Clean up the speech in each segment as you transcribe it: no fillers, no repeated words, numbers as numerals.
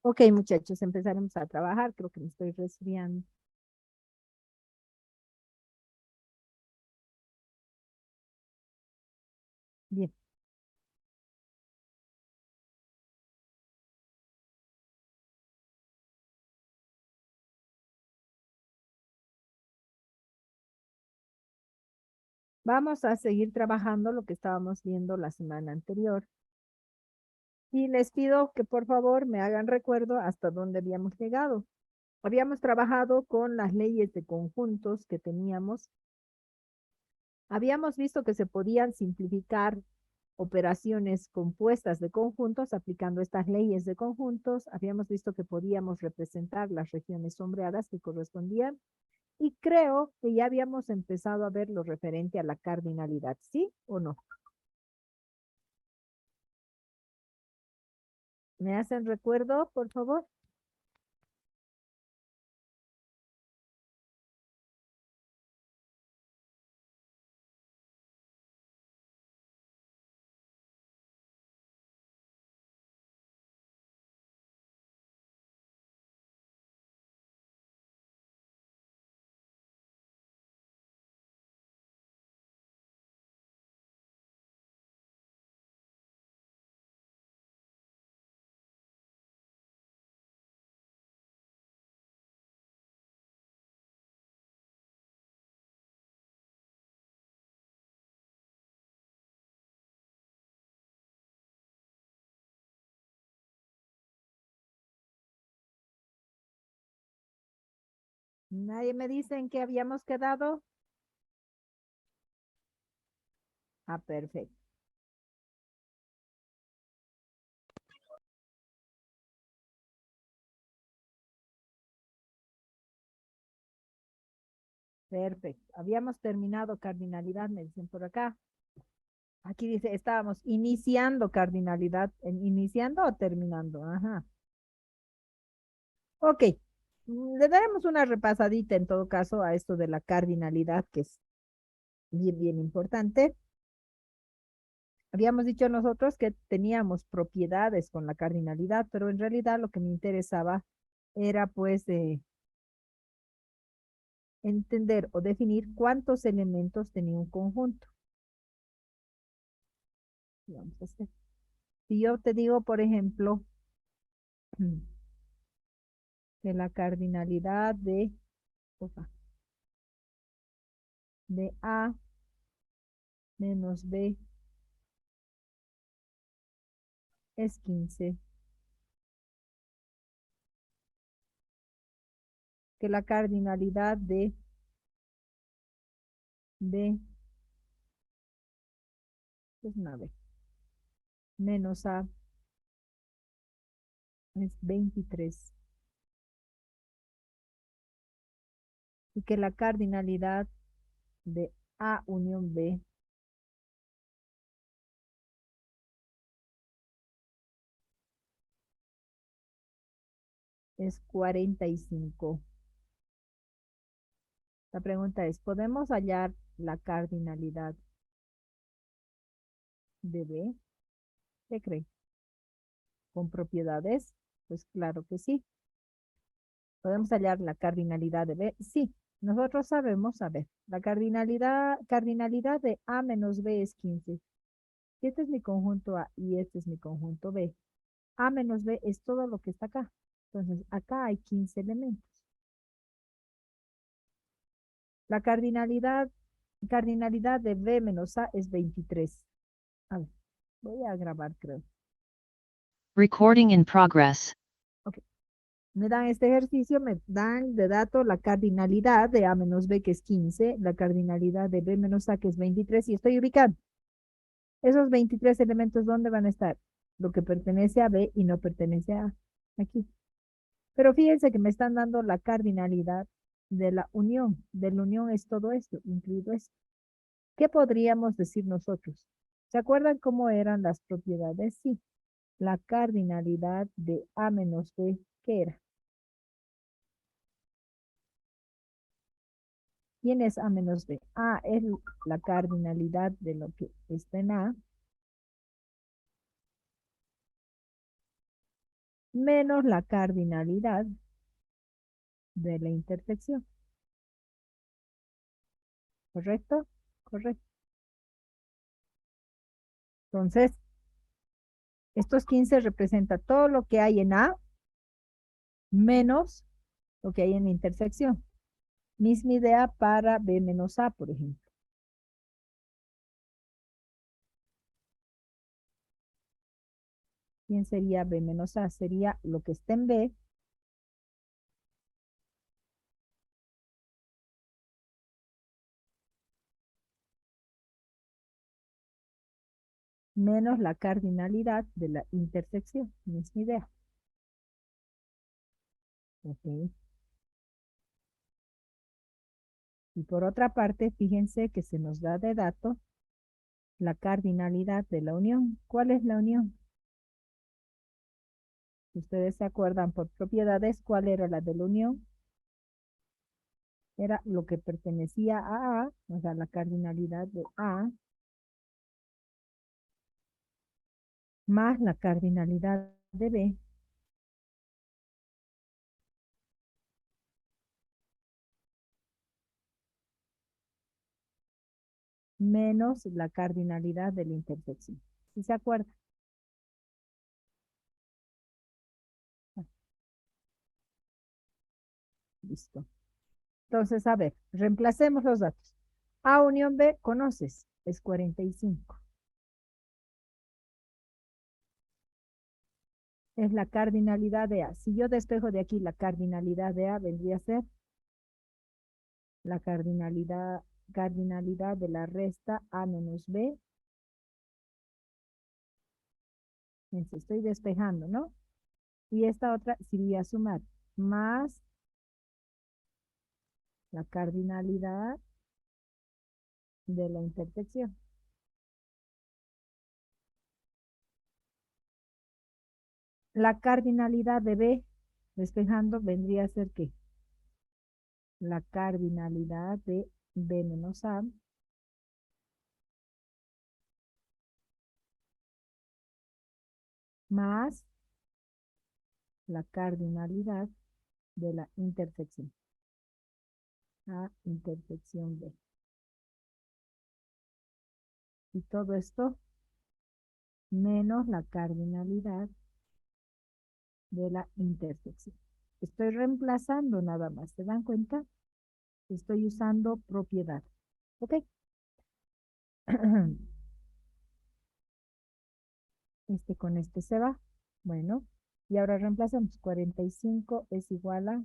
Ok, muchachos, empezaremos a trabajar. Creo que me estoy resfriando. Bien. Vamos a seguir trabajando lo que estábamos viendo la semana anterior. Y les pido que por favor me hagan recuerdo hasta dónde habíamos llegado. Habíamos trabajado con las leyes de conjuntos que teníamos. Habíamos visto que se podían simplificar operaciones compuestas de conjuntos aplicando estas leyes de conjuntos. Habíamos visto que podíamos representar las regiones sombreadas que correspondían. Y creo que ya habíamos empezado a ver lo referente a la cardinalidad, ¿sí o no? ¿Me hacen recuerdo, por favor? ¿Nadie me dice en qué habíamos quedado? Ah, perfecto. Perfecto. Habíamos terminado cardinalidad, me dicen por acá. Aquí dice, estábamos iniciando cardinalidad. ¿Iniciando o terminando? Ajá. Ok. Le daremos una repasadita en todo caso a esto de la cardinalidad, que es bien, bien importante. Habíamos dicho nosotros que teníamos propiedades con la cardinalidad, pero en realidad lo que me interesaba era pues entender o definir cuántos elementos tenía un conjunto. Vamos a hacer. Si yo te digo, por ejemplo, que la cardinalidad opa, de A menos B es 15, que la cardinalidad de B es una B, menos A es 23, y que la cardinalidad de A unión B es 45. La pregunta es, ¿podemos hallar la cardinalidad de B? ¿Qué cree? ¿Con propiedades? Pues claro que sí. ¿Podemos hallar la cardinalidad de B? Sí. Nosotros sabemos, a ver, la cardinalidad de A menos B es 15. Si este es mi conjunto A y este es mi conjunto B, A menos B es todo lo que está acá. Entonces, acá hay 15 elementos. La cardinalidad de B menos A es 23. A ver, voy a grabar, creo. Recording in progress. Ok. Me dan este ejercicio, me dan de dato la cardinalidad de A menos B, que es 15, la cardinalidad de B menos A, que es 23, y estoy ubicando. Esos 23 elementos, ¿dónde van a estar? Lo que pertenece a B y no pertenece a A. Aquí. Pero fíjense que me están dando la cardinalidad de la unión. De la unión es todo esto, incluido esto. ¿Qué podríamos decir nosotros? ¿Se acuerdan cómo eran las propiedades? Sí. La cardinalidad de A menos B, ¿qué era? ¿Quién es A menos B? A es la cardinalidad de lo que está en A. menos la cardinalidad de la intersección. ¿Correcto? Correcto. Entonces, estos 15 representa todo lo que hay en A menos lo que hay en la intersección. Misma idea para B menos A, por ejemplo. ¿Quién sería B menos A? Sería lo que está en B menos la cardinalidad de la intersección. Misma idea. Ok. Y por otra parte, fíjense que se nos da de dato la cardinalidad de la unión. ¿Cuál es la unión? Si ustedes se acuerdan por propiedades, ¿cuál era la de la unión? Era lo que pertenecía a A, o sea, la cardinalidad de A, más la cardinalidad de B, menos la cardinalidad de la intersección. ¿Sí se acuerdan? Ah, listo. Entonces, a ver, reemplacemos los datos. A unión B, conoces, es 45. Es la cardinalidad de A. Si yo despejo de aquí la cardinalidad de A, vendría a ser la cardinalidad de la resta A menos B. Estoy despejando, ¿no? Y esta otra sería sumar más la cardinalidad de la intersección. La cardinalidad de B, despejando, vendría a ser ¿qué? La cardinalidad de B menos A más la cardinalidad de la intersección. A intersección B. Y todo esto menos la cardinalidad de la intersección. Estoy reemplazando nada más, ¿se dan cuenta? Estoy usando propiedad. ¿Ok? Este con este se va. Bueno, y ahora reemplazamos. 45 es igual a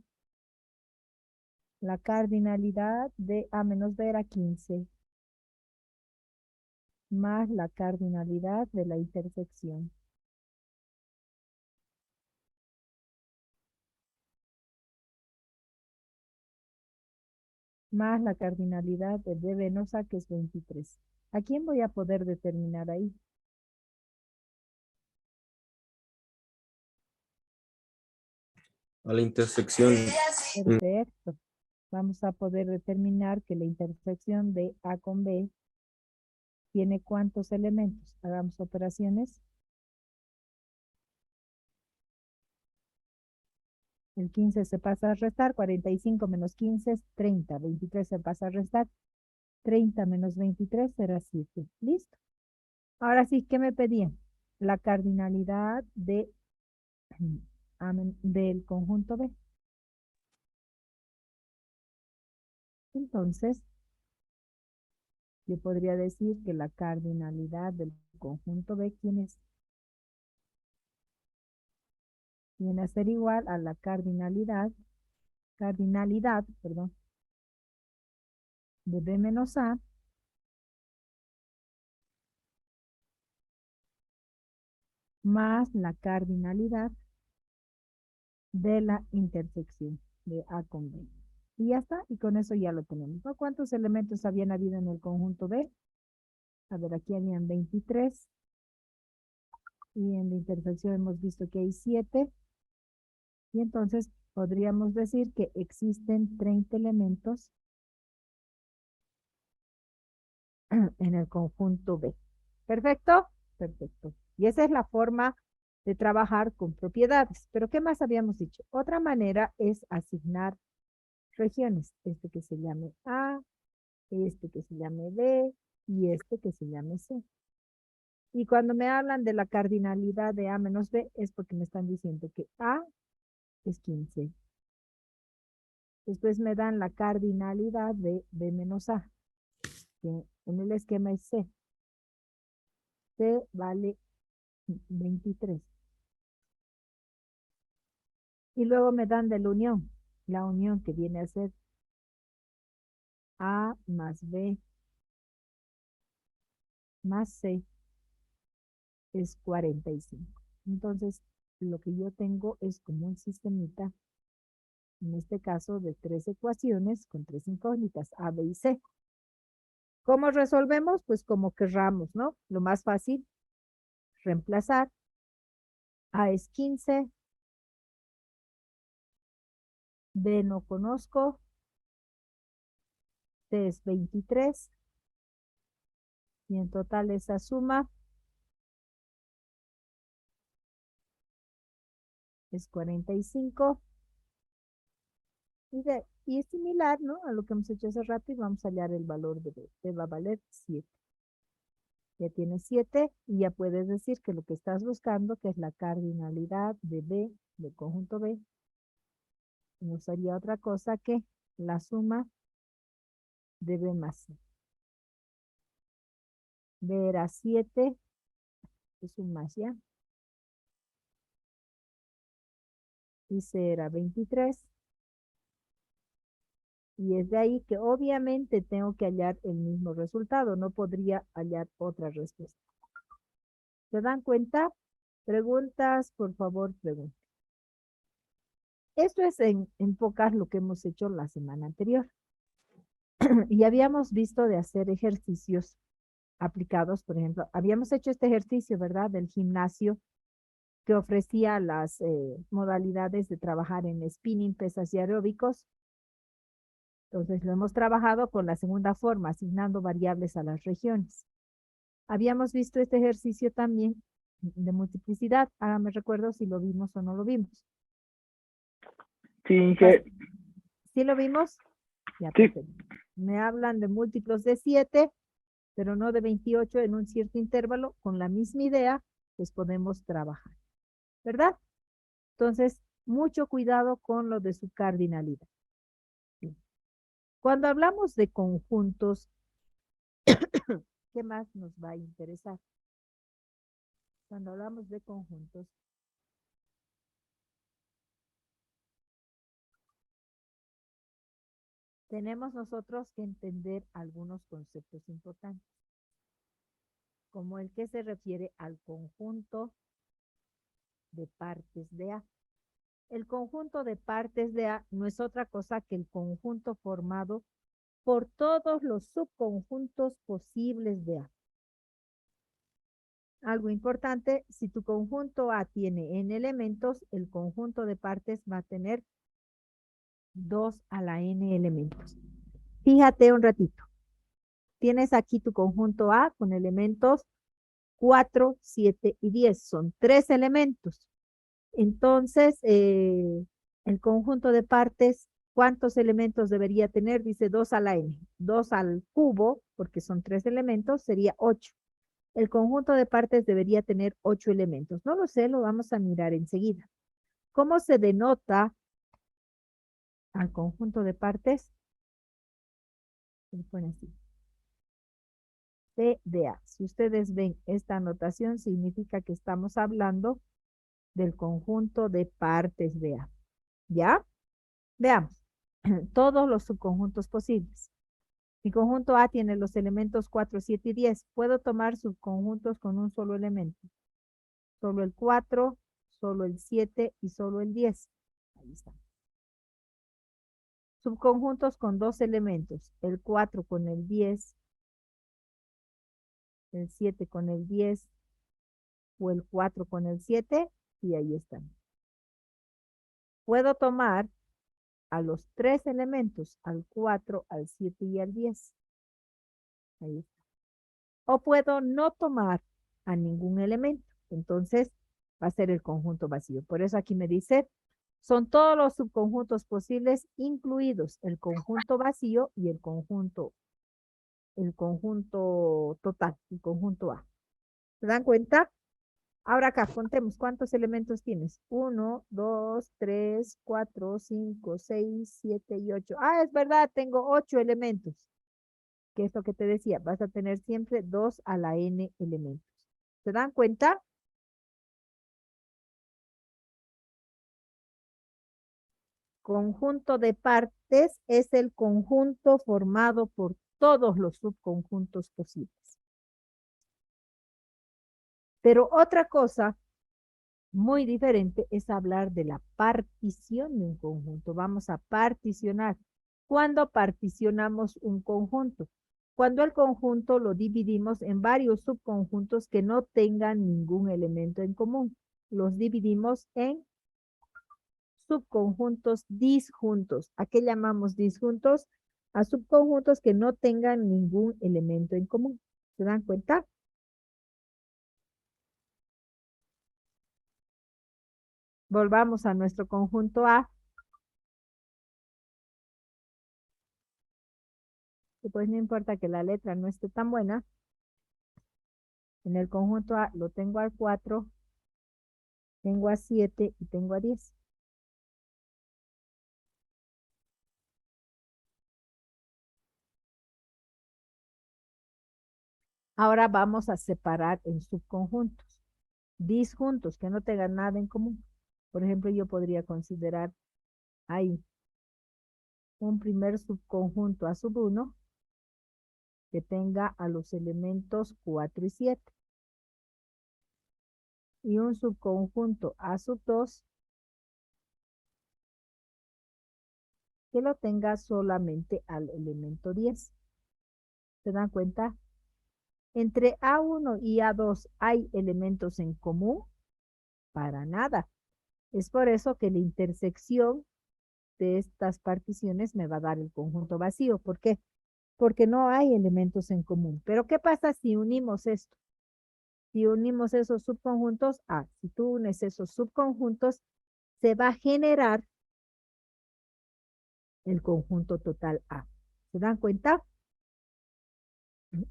la cardinalidad de A menos B era 15 más la cardinalidad de la intersección. Más la cardinalidad de B venosa, que es 23. ¿A quién voy a poder determinar ahí? A la intersección. Perfecto. Vamos a poder determinar que la intersección de A con B tiene ¿cuántos elementos? Hagamos operaciones. El 15 se pasa a restar, 45 menos 15 es 30, 23 se pasa a restar, 30 menos 23 será 7. ¿Listo? Ahora sí, ¿qué me pedían? La cardinalidad del conjunto B. Entonces, yo podría decir que la cardinalidad del conjunto B, ¿quién es? Viene a ser igual a la cardinalidad, perdón, de B menos A más la cardinalidad de la intersección de A con B. Y ya está, y con eso ya lo tenemos, ¿no? ¿Cuántos elementos habían habido en el conjunto B? A ver, aquí habían 23. Y en la intersección hemos visto que hay 7. Y entonces podríamos decir que existen 30 elementos en el conjunto B. ¿Perfecto? Perfecto. Y esa es la forma de trabajar con propiedades. Pero ¿qué más habíamos dicho? Otra manera es asignar regiones. Este que se llame A, este que se llame B y este que se llame C. Y cuando me hablan de la cardinalidad de A menos B es porque me están diciendo que A es 15. Después me dan la cardinalidad de B menos A, que en el esquema es C. C vale 23. Y luego me dan de la unión que viene a ser A más B más C es 45. Entonces, lo que yo tengo es como un sistemita, en este caso de 3 ecuaciones con 3 incógnitas, A, B y C. ¿Cómo resolvemos? Pues como querramos, ¿no? Lo más fácil, reemplazar. A es 15, B no conozco, C es 23, y en total esa suma es 45. Y es similar, ¿no? A lo que hemos hecho hace rato y vamos a hallar el valor de B. B va a valer 7. Ya tienes 7 y ya puedes decir que lo que estás buscando, que es la cardinalidad de B, del conjunto B, no sería otra cosa que la suma de B más C. B era 7, es un más ya. Y C era 23. Y es de ahí que obviamente tengo que hallar el mismo resultado. No podría hallar otra respuesta. ¿Se dan cuenta? Preguntas, por favor, pregunten. Esto es en pocas lo que hemos hecho la semana anterior. Y habíamos visto de hacer ejercicios aplicados, por ejemplo, habíamos hecho este ejercicio, ¿verdad? Del gimnasio que ofrecía las modalidades de trabajar en spinning, pesas y aeróbicos. Entonces lo hemos trabajado con la segunda forma, asignando variables a las regiones. Habíamos visto este ejercicio también de multiplicidad. Ahora me recuerdo si lo vimos o no lo vimos. Sí, ¿Sí lo vimos? Ya, sí. perfecto. Me hablan de múltiplos de 7, pero no de 28 en un cierto intervalo. Con la misma idea, pues podemos trabajar, ¿verdad? Entonces, mucho cuidado con lo de su cardinalidad. Cuando hablamos de conjuntos, ¿qué más nos va a interesar? Cuando hablamos de conjuntos, tenemos nosotros que entender algunos conceptos importantes, como el que se refiere al conjunto de partes de A. El conjunto de partes de A no es otra cosa que el conjunto formado por todos los subconjuntos posibles de A. Algo importante, si tu conjunto A tiene n elementos, el conjunto de partes va a tener 2 a la n elementos. Fíjate un ratito. Tienes aquí tu conjunto A con elementos 4, 7 y 10. Son 3 elementos. Entonces, el conjunto de partes, ¿cuántos elementos debería tener? Dice 2 a la n. 2 al cubo, porque son 3 elementos, sería 8. El conjunto de partes debería tener 8 elementos. No lo sé, lo vamos a mirar enseguida. ¿Cómo se denota al conjunto de partes? Se pone así. P de A. Si ustedes ven esta anotación, significa que estamos hablando del conjunto de partes de A. ¿Ya? Veamos. Todos los subconjuntos posibles. Mi conjunto A tiene los elementos 4, 7 y 10. Puedo tomar subconjuntos con un solo elemento. Solo el 4, solo el 7 y solo el 10. Ahí está. Subconjuntos con 2 elementos. El 4 con el 10, el 7 con el 10 o el 4 con el 7 y ahí están. Puedo tomar a los 3 elementos, al 4, al 7 y al 10. Ahí está. O puedo no tomar a ningún elemento. Entonces, va a ser el conjunto vacío. Por eso aquí me dice, son todos los subconjuntos posibles, incluidos el conjunto vacío y el conjunto total, el conjunto A. ¿Se dan cuenta? Ahora acá, contemos cuántos elementos tienes. 1, 2, 3, 4, 5, 6, 7 y 8. Ah, es verdad, tengo 8 elementos. Que es lo que te decía, vas a tener siempre 2 a la n elementos. ¿Se dan cuenta? Conjunto de partes es el conjunto formado por todos los subconjuntos posibles. Pero otra cosa muy diferente es hablar de la partición de un conjunto. Vamos a particionar. ¿Cuándo particionamos un conjunto? Cuando el conjunto lo dividimos en varios subconjuntos que no tengan ningún elemento en común. Los dividimos en subconjuntos disjuntos. ¿A qué llamamos disjuntos? A subconjuntos que no tengan ningún elemento en común. ¿Se dan cuenta? Volvamos a nuestro conjunto A. Y pues no importa que la letra no esté tan buena. En el conjunto A lo tengo al 4, tengo a 7 y tengo a 10. Ahora vamos a separar en subconjuntos. Disjuntos, que no tengan nada en común. Por ejemplo, yo podría considerar ahí un primer subconjunto A sub 1 que tenga a los elementos 4 y 7. Y un subconjunto A sub 2 que lo tenga solamente al elemento 10. ¿Se dan cuenta? Entre A1 y A2 hay elementos en común, para nada. Es por eso que la intersección de estas particiones me va a dar el conjunto vacío. ¿Por qué? Porque no hay elementos en común. Pero ¿qué pasa si unimos esto? Si unimos esos subconjuntos A, si tú unes esos subconjuntos, se va a generar el conjunto total A. ¿Se dan cuenta?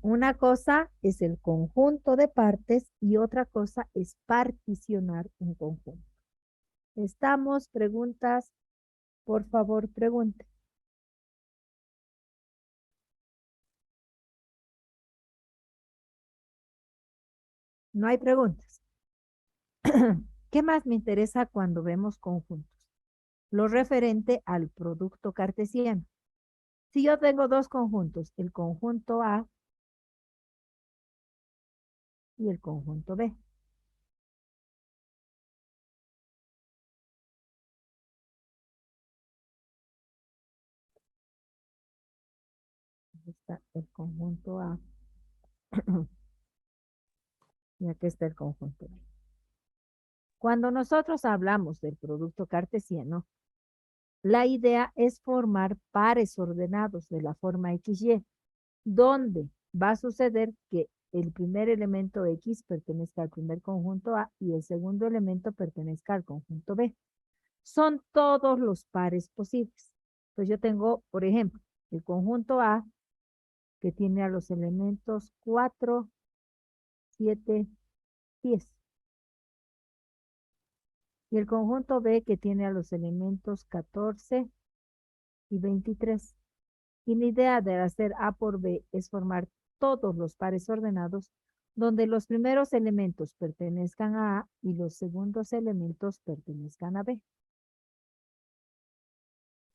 Una cosa es el conjunto de partes y otra cosa es particionar un conjunto. ¿Estamos? Preguntas. Por favor, pregunte. No hay preguntas. ¿Qué más me interesa cuando vemos conjuntos? Lo referente al producto cartesiano. Si yo tengo dos conjuntos, el conjunto A y el conjunto B. Aquí está el conjunto A. Y aquí está el conjunto B. Cuando nosotros hablamos del producto cartesiano, la idea es formar pares ordenados de la forma XY, donde va a suceder que el primer elemento X pertenezca al primer conjunto A y el segundo elemento pertenezca al conjunto B. Son todos los pares posibles. Pues yo tengo, por ejemplo, el conjunto A que tiene a los elementos 4, 7, 10. Y el conjunto B que tiene a los elementos 14 y 23. Y la idea de hacer A por B es formar todos los pares ordenados donde los primeros elementos pertenezcan a A y los segundos elementos pertenezcan a B.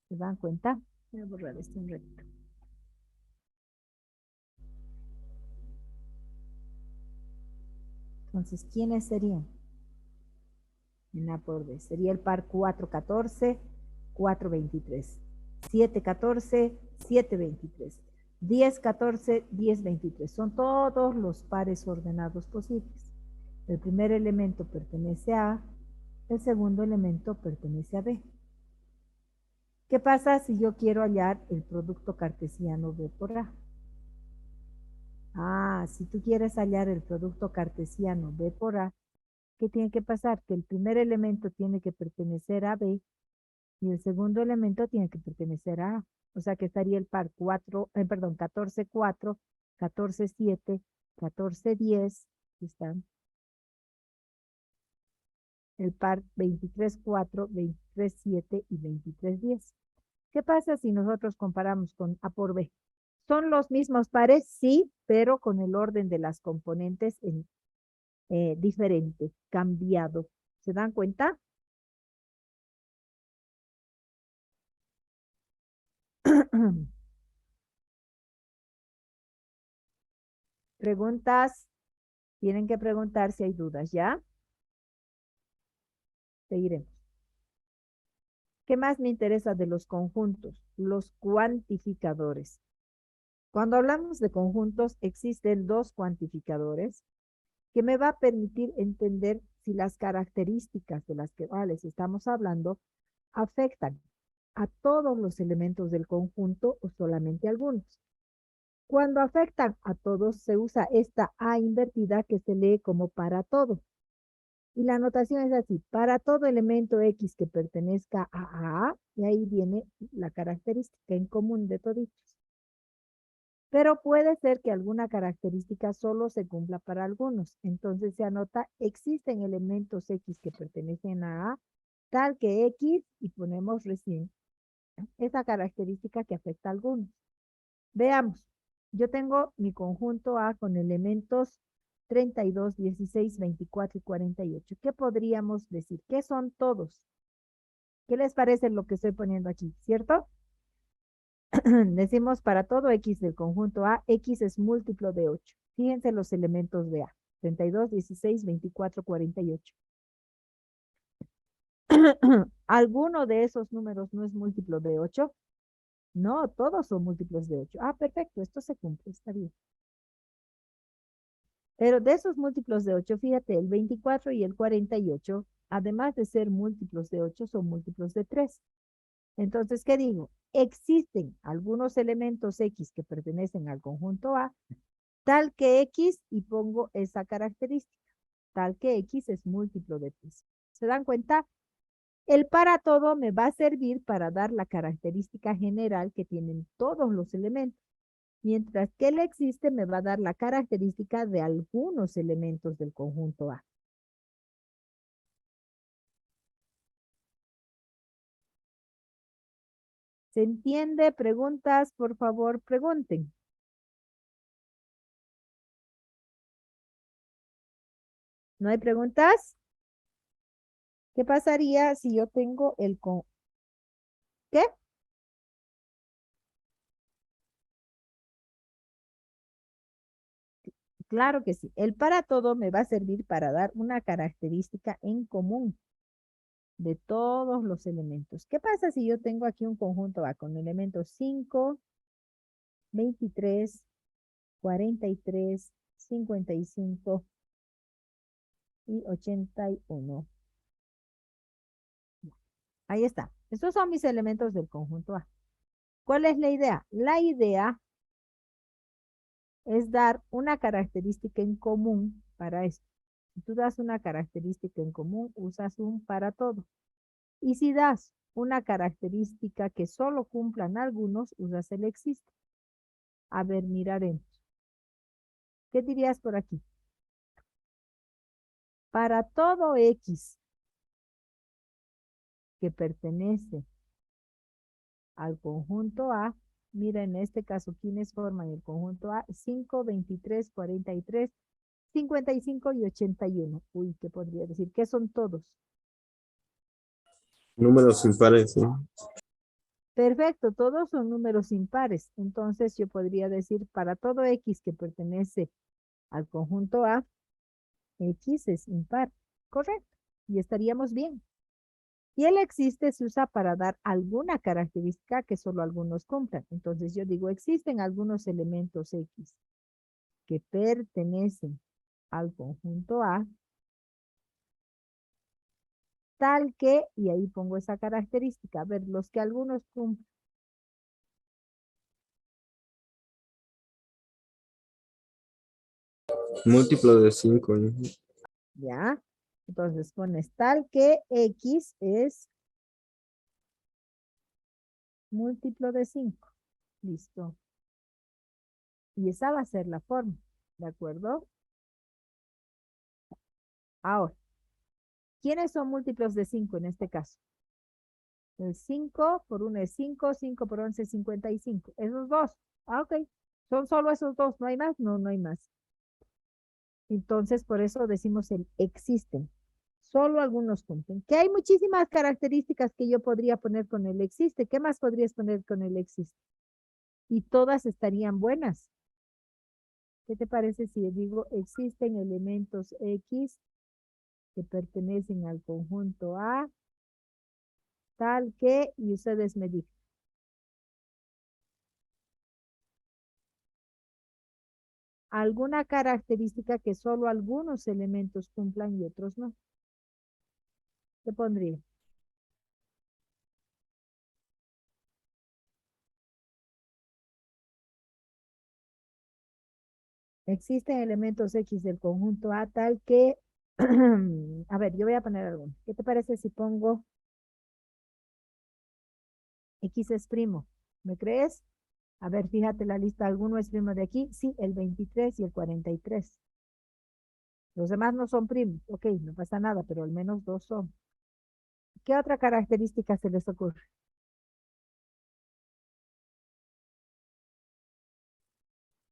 ¿Se dan cuenta? Voy a borrar este un ratito. Entonces, ¿quiénes serían? En A por B. Sería el par 4, 14, 4, 23. 7, 14, 7, 23. 10, 14, 10, 23. Son todos los pares ordenados posibles. El primer elemento pertenece a A, el segundo elemento pertenece a B. ¿Qué pasa si yo quiero hallar el producto cartesiano B por A? Ah, si tú quieres hallar el producto cartesiano B por A, ¿Qué tiene que pasar? Que el primer elemento tiene que pertenecer a B y el segundo elemento tiene que pertenecer a A. O sea que estaría el par 4, perdón, 14, 4, 14, 7, 14, 10. Aquí están. El par 23, 4, 23, 7 y 23, 10. ¿Qué pasa si nosotros comparamos con A por B? ¿Son los mismos pares? Sí, pero con el orden de las componentes en, diferente, cambiado. ¿Se dan cuenta? Preguntas, tienen que preguntar si hay dudas, ¿ya? Seguiremos. ¿Qué más me interesa de los conjuntos? Los cuantificadores. Cuando hablamos de conjuntos, existen dos cuantificadores que me va a permitir entender si las características de las que les estamos hablando afectan a todos los elementos del conjunto o solamente a algunos. Cuando afectan a todos, se usa esta A invertida que se lee como para todo. Y la notación es así, para todo elemento X que pertenezca a A, y ahí viene la característica en común de toditos. Pero puede ser que alguna característica solo se cumpla para algunos. Entonces se anota, existen elementos X que pertenecen a A, tal que X, y ponemos recién esa característica que afecta a algunos. Veamos, yo tengo mi conjunto A con elementos 32, 16, 24 y 48. ¿Qué podríamos decir? ¿Qué son todos? ¿Qué les parece lo que estoy poniendo aquí? ¿Cierto? Decimos para todo X del conjunto A, X es múltiplo de 8. Fíjense los elementos de A. 32, 16, 24, 48. ¿Alguno de esos números no es múltiplo de 8? No, todos son múltiplos de 8. Ah, perfecto, esto se cumple, está bien. Pero de esos múltiplos de 8, fíjate, el 24 y el 48, además de ser múltiplos de 8, son múltiplos de 3. Entonces, ¿qué digo? Existen algunos elementos X que pertenecen al conjunto A, tal que X, y pongo esa característica, tal que X es múltiplo de 3. ¿Se dan cuenta? El para todo me va a servir para dar la característica general que tienen todos los elementos, mientras que el existe me va a dar la característica de algunos elementos del conjunto A. ¿Se entiende? Preguntas, por favor, pregunten. ¿No hay preguntas? ¿Qué pasaría si yo tengo el con... ¿Qué? Claro que sí. El para todo me va a servir para dar una característica en común de todos los elementos. ¿Qué pasa si yo tengo aquí un conjunto A con elementos 5, 23, 43, 55 y 81? Ahí está. Estos son mis elementos del conjunto A. ¿Cuál es la idea? La idea es dar una característica en común para esto. Si tú das una característica en común, usas un para todo. Y si das una característica que solo cumplan algunos, usas el existe. A ver, miraremos. ¿Qué dirías por aquí? Para todo X que pertenece al conjunto A, mira en este caso, ¿quiénes forman el conjunto A? 5, 23, 43, 55 y 81. Uy, ¿qué podría decir? ¿Qué son todos? Números impares, ¿sí? Perfecto, todos son números impares. Entonces yo podría decir para todo X que pertenece al conjunto A, X es impar. Correcto. Y estaríamos bien. Y el existe se usa para dar alguna característica que solo algunos cumplan. Entonces yo digo, existen algunos elementos X que pertenecen al conjunto A, tal que, y ahí pongo esa característica, a ver, los que algunos cumplen. Múltiplo de 5. ¿Ya? Entonces pones tal que X es múltiplo de 5. Listo. Y esa va a ser la forma. ¿De acuerdo? Ahora, ¿quiénes son múltiplos de 5 en este caso? El 5 por 1 es 5, 5 por 11 es 55. Esos dos. Ah, ok. Son solo esos dos, ¿no hay más? No, no hay más. Entonces, por eso decimos el existen. Solo algunos cumplen. Que hay muchísimas características que yo podría poner con el existe. ¿Qué más podrías poner con el existe? Y todas estarían buenas. ¿Qué te parece si digo existen elementos X que pertenecen al conjunto A, tal que, y ustedes me dicen? Alguna característica que solo algunos elementos cumplan y otros no. ¿Qué pondría? Existen elementos X del conjunto A tal que, a ver, yo voy a poner algo. ¿Qué te parece si pongo X es primo? ¿Me crees? A ver, fíjate la lista. ¿Alguno es primo de aquí? Sí, el 23 y el 43. Los demás no son primos. Ok, no pasa nada, pero al menos dos son. ¿Qué otra característica se les ocurre?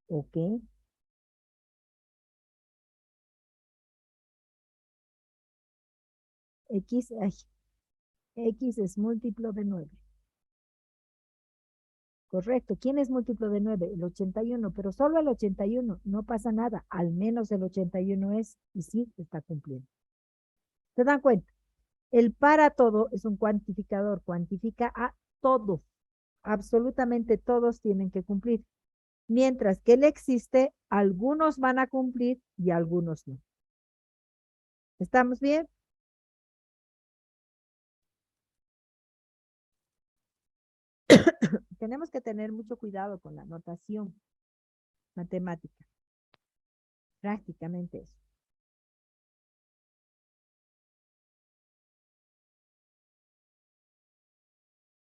Ok, X, ay, X es múltiplo de 9. Correcto. ¿Quién es múltiplo de 9? El 81, pero solo el 81. No pasa nada. Al menos el 81 es, y sí, está cumpliendo. ¿Se dan cuenta? El para todo es un cuantificador. Cuantifica a todo. Absolutamente todos tienen que cumplir. Mientras que el existe, algunos van a cumplir y algunos no. ¿Estamos bien? Tenemos que tener mucho cuidado con la notación matemática. Prácticamente eso.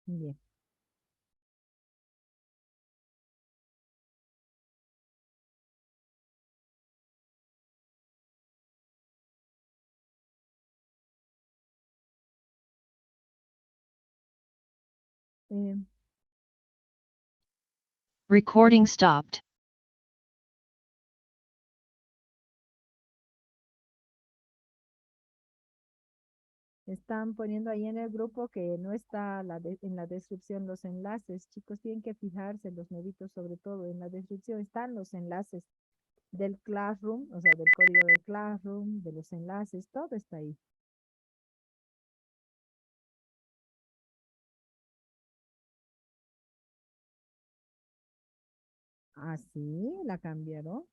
Bien. Eh, Recording stopped. Están poniendo ahí en el grupo que no está en la descripción los enlaces. Chicos, tienen que fijarse, los novitos sobre todo. En la descripción están los enlaces del Classroom, o sea, del código del Classroom, de los enlaces, todo está ahí. Ah, sí, la cambiaron.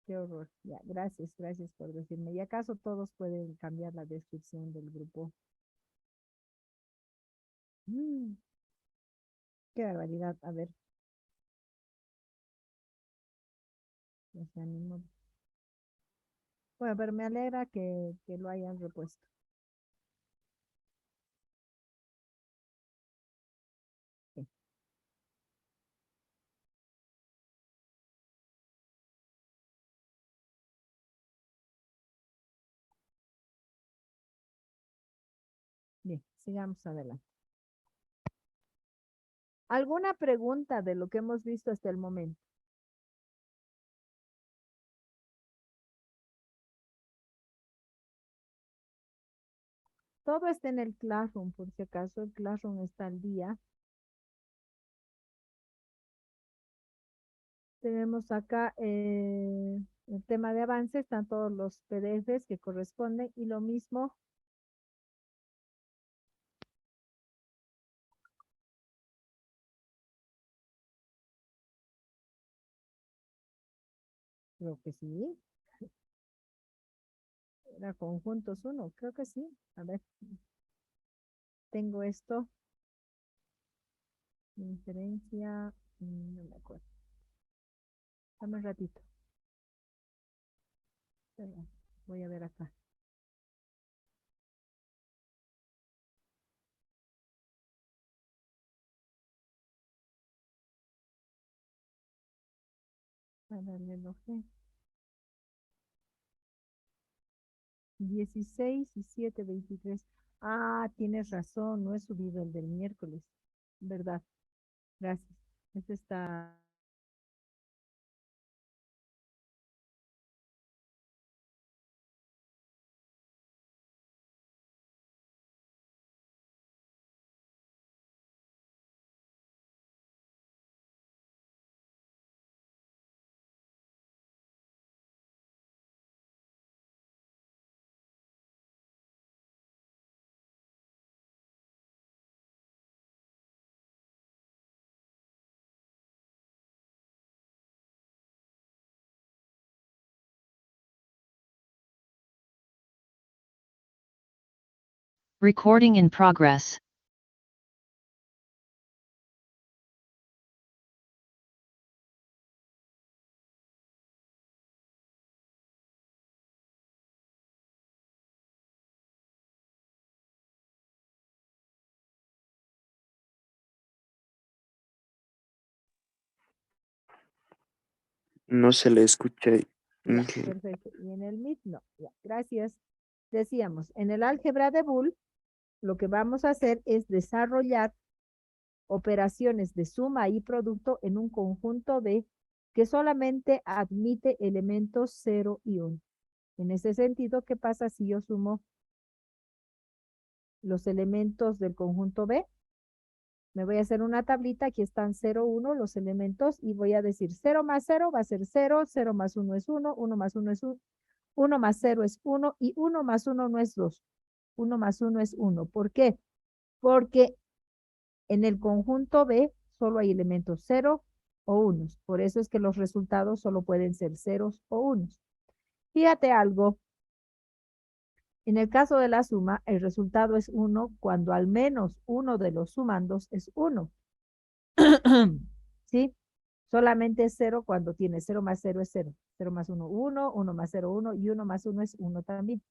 Qué horror. Ya, gracias, gracias por decirme. ¿Y acaso todos pueden cambiar la descripción del grupo? Mm, qué barbaridad. A ver, los animo. Bueno, pero me alegra que lo hayan repuesto. Sí, bien, sigamos adelante. ¿Alguna pregunta de lo que hemos visto hasta el momento? Todo está en el Classroom, por si acaso el Classroom está al día. Tenemos acá el tema de avance, están todos los PDFs que corresponden y lo mismo, creo que sí, era conjuntos uno, creo que sí. A ver, tengo esto, inferencia, no me acuerdo. Dame un ratito. Voy a ver acá. A darle el ok. 16 y 7, 23. Ah, tienes razón, no he subido el del miércoles. ¿Verdad? Gracias. Este está. Recording in progress. No se le escucha. Ya, Ok. perfecto. Y en el Meet, no. Ya, gracias. Decíamos, en el álgebra de Boole, lo que vamos a hacer es desarrollar operaciones de suma y producto en un conjunto B que solamente admite elementos 0 y 1. En ese sentido, ¿qué pasa si yo sumo los elementos del conjunto B? Me voy a hacer una tablita, aquí están 0, 1, los elementos, y voy a decir 0 más 0 va a ser 0, 0 más 1 es 1, 1 más 1 es 1, 1 más 0 es 1, y 1 más 1 no es 2. 1 más 1 es 1. ¿Por qué? Porque en el conjunto B solo hay elementos 0 o 1. Por eso es que los resultados solo pueden ser ceros o 1. Fíjate algo. En el caso de la suma, el resultado es 1 cuando al menos uno de los sumandos es 1. ¿Sí? Solamente es 0 cuando tiene 0 más 0 es 0. 0 más 1, 1, 1 más 0, 1 y 1 más 1 es 1 también.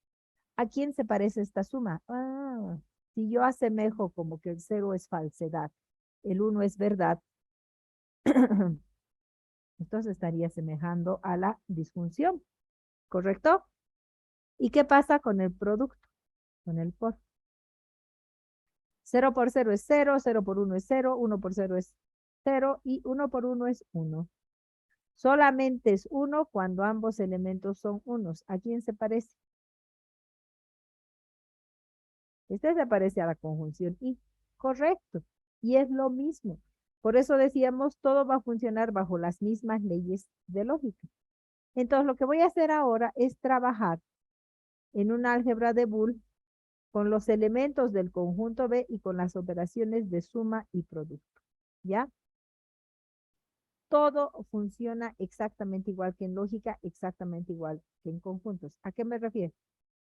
¿A quién se parece esta suma? Ah, si yo asemejo como que el 0 es falsedad, el 1 es verdad, entonces estaría asemejando a la disjunción, ¿correcto? ¿Y qué pasa con el producto? Con el por. 0 por 0 es 0, 0 por 1 es 0, 1 por 0 es 0 y 1 por 1 es 1. Solamente es 1 cuando ambos elementos son unos. ¿A quién se parece? Este se parece a la conjunción y. Correcto. Y es lo mismo. Por eso decíamos, todo va a funcionar bajo las mismas leyes de lógica. Entonces, lo que voy a hacer ahora es trabajar en un álgebra de Boole con los elementos del conjunto B y con las operaciones de suma y producto. ¿Ya? Todo funciona exactamente igual que en lógica, exactamente igual que en conjuntos. ¿A qué me refiero?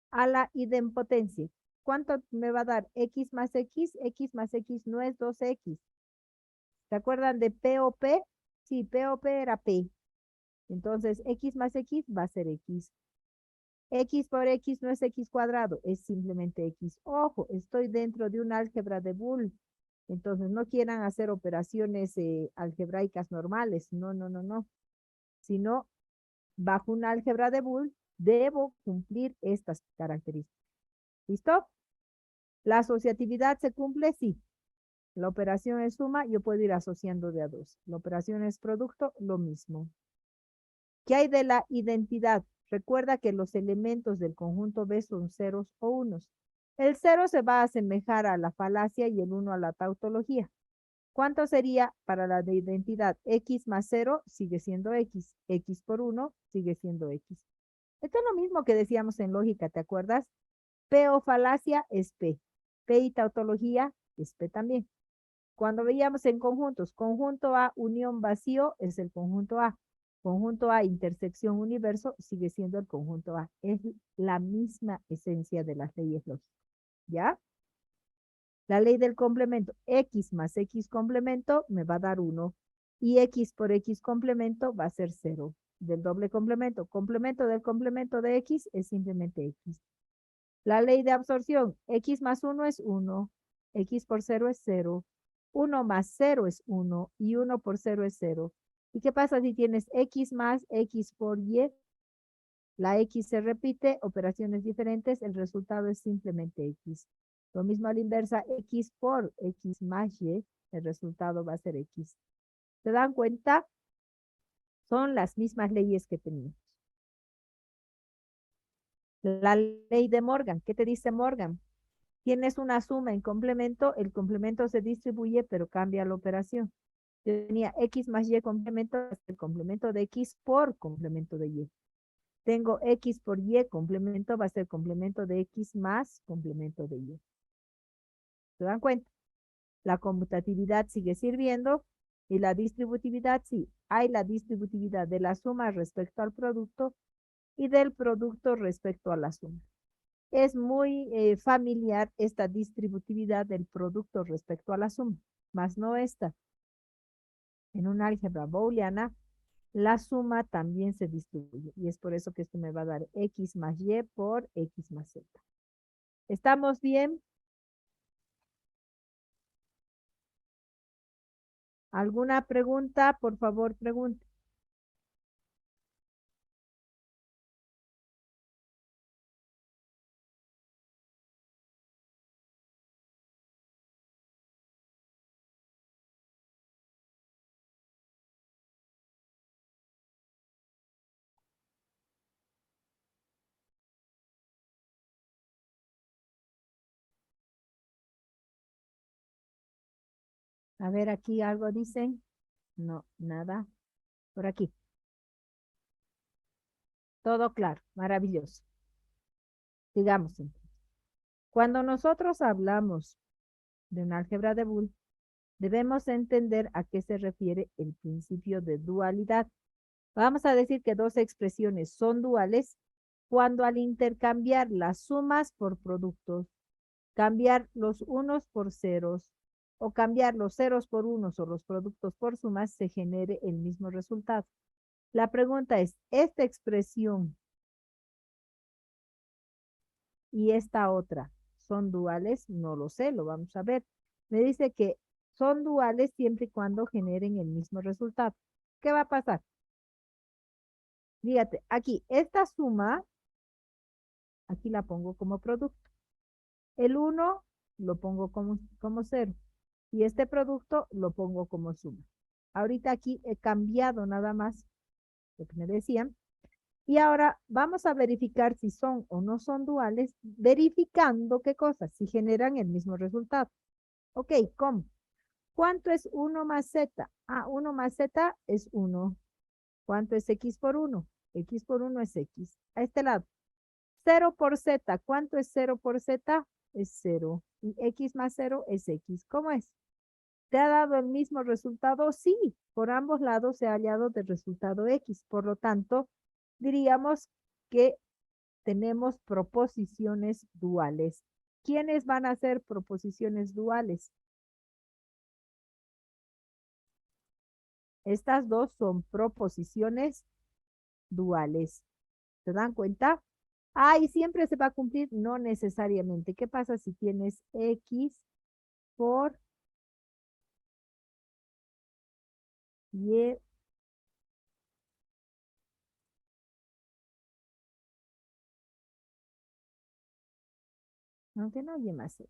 A la idempotencia. ¿Cuánto me va a dar x más x? X más x no es 2x. ¿Se acuerdan de P o P? Sí, P o P era P. Entonces, x más x va a ser x. X por x no es x cuadrado, es simplemente x. Ojo, estoy dentro de un álgebra de Boole. Entonces, no quieran hacer operaciones algebraicas normales. No, no, no, no. Sino, bajo un álgebra de Boole, debo cumplir estas características. ¿Listo? ¿La asociatividad se cumple? Sí. La operación es suma, yo puedo ir asociando de a dos. La operación es producto, lo mismo. ¿Qué hay de la identidad? Recuerda que los elementos del conjunto B son ceros o unos. El 0 se va a asemejar a la falacia y el 1 a la tautología. ¿Cuánto sería para la de identidad? X más 0 sigue siendo X. X por 1 sigue siendo X. Esto es lo mismo que decíamos en lógica, ¿te acuerdas? P o falacia es P. P y tautología es P también. Cuando veíamos en conjuntos, conjunto A, unión vacío, es el conjunto A. Conjunto A, intersección universo, sigue siendo el conjunto A. Es la misma esencia de las leyes lógicas. ¿Ya? La ley del complemento, X más X complemento, me va a dar 1. Y x por x complemento va a ser 0. Del doble complemento. Complemento del complemento de x es simplemente x. La ley de absorción. X más 1 es 1. X por 0 es 0. 1 más 0 es 1. Y 1 por 0 es 0. ¿Y qué pasa si tienes x más x por y? La x se repite, operaciones diferentes, el resultado es simplemente x. Lo mismo a la inversa, x por x más y, el resultado va a ser x. ¿Se dan cuenta? Son las mismas leyes que teníamos. La ley de Morgan, ¿qué te dice Morgan? Tienes una suma en complemento, el complemento se distribuye, pero cambia la operación. Yo tenía x más y complemento, el complemento de x por complemento de y. Tengo x por y complemento, va a ser complemento de x más complemento de y. ¿Se dan cuenta? La conmutatividad sigue sirviendo y la distributividad sí. Hay la distributividad de la suma respecto al producto y del producto respecto a la suma. Es muy familiar esta distributividad del producto respecto a la suma, más no esta. En un álgebra booleana, la suma también se distribuye y es por eso que esto me va a dar x más y por x más z. ¿Estamos bien? ¿Alguna pregunta? Por favor, pregunte. A ver, aquí algo dicen. No, nada. Por aquí. Todo claro, maravilloso. Sigamos entonces. Cuando nosotros hablamos de un álgebra de Boole, debemos entender a qué se refiere el principio de dualidad. Vamos a decir que dos expresiones son duales cuando al intercambiar las sumas por productos, cambiar los unos por ceros o cambiar los ceros por unos o los productos por sumas, se genere el mismo resultado. La pregunta es, ¿esta expresión y esta otra son duales? No lo sé, lo vamos a ver. Me dice que son duales siempre y cuando generen el mismo resultado. ¿Qué va a pasar? Fíjate, aquí, esta suma, aquí la pongo como producto. El 1 lo pongo como 0. Y este producto lo pongo como suma. Ahorita aquí he cambiado nada más lo que me decían. Y ahora vamos a verificar si son o no son duales, verificando qué cosas, si generan el mismo resultado. Ok, ¿cómo? ¿Cuánto es 1 más z? 1 más z es 1. ¿Cuánto es x por 1? X por 1 es x. A este lado. 0 por z. ¿Cuánto es 0 por z? Es 0. Y x más 0 es x. ¿Cómo es? ¿Te ha dado el mismo resultado? Sí, por ambos lados se ha hallado del resultado x. Por lo tanto, diríamos que tenemos proposiciones duales. ¿Quiénes van a ser proposiciones duales? Estas dos son proposiciones duales. ¿Se dan cuenta? Y siempre se va a cumplir, no necesariamente. ¿Qué pasa si tienes x por y? Aunque no y más z.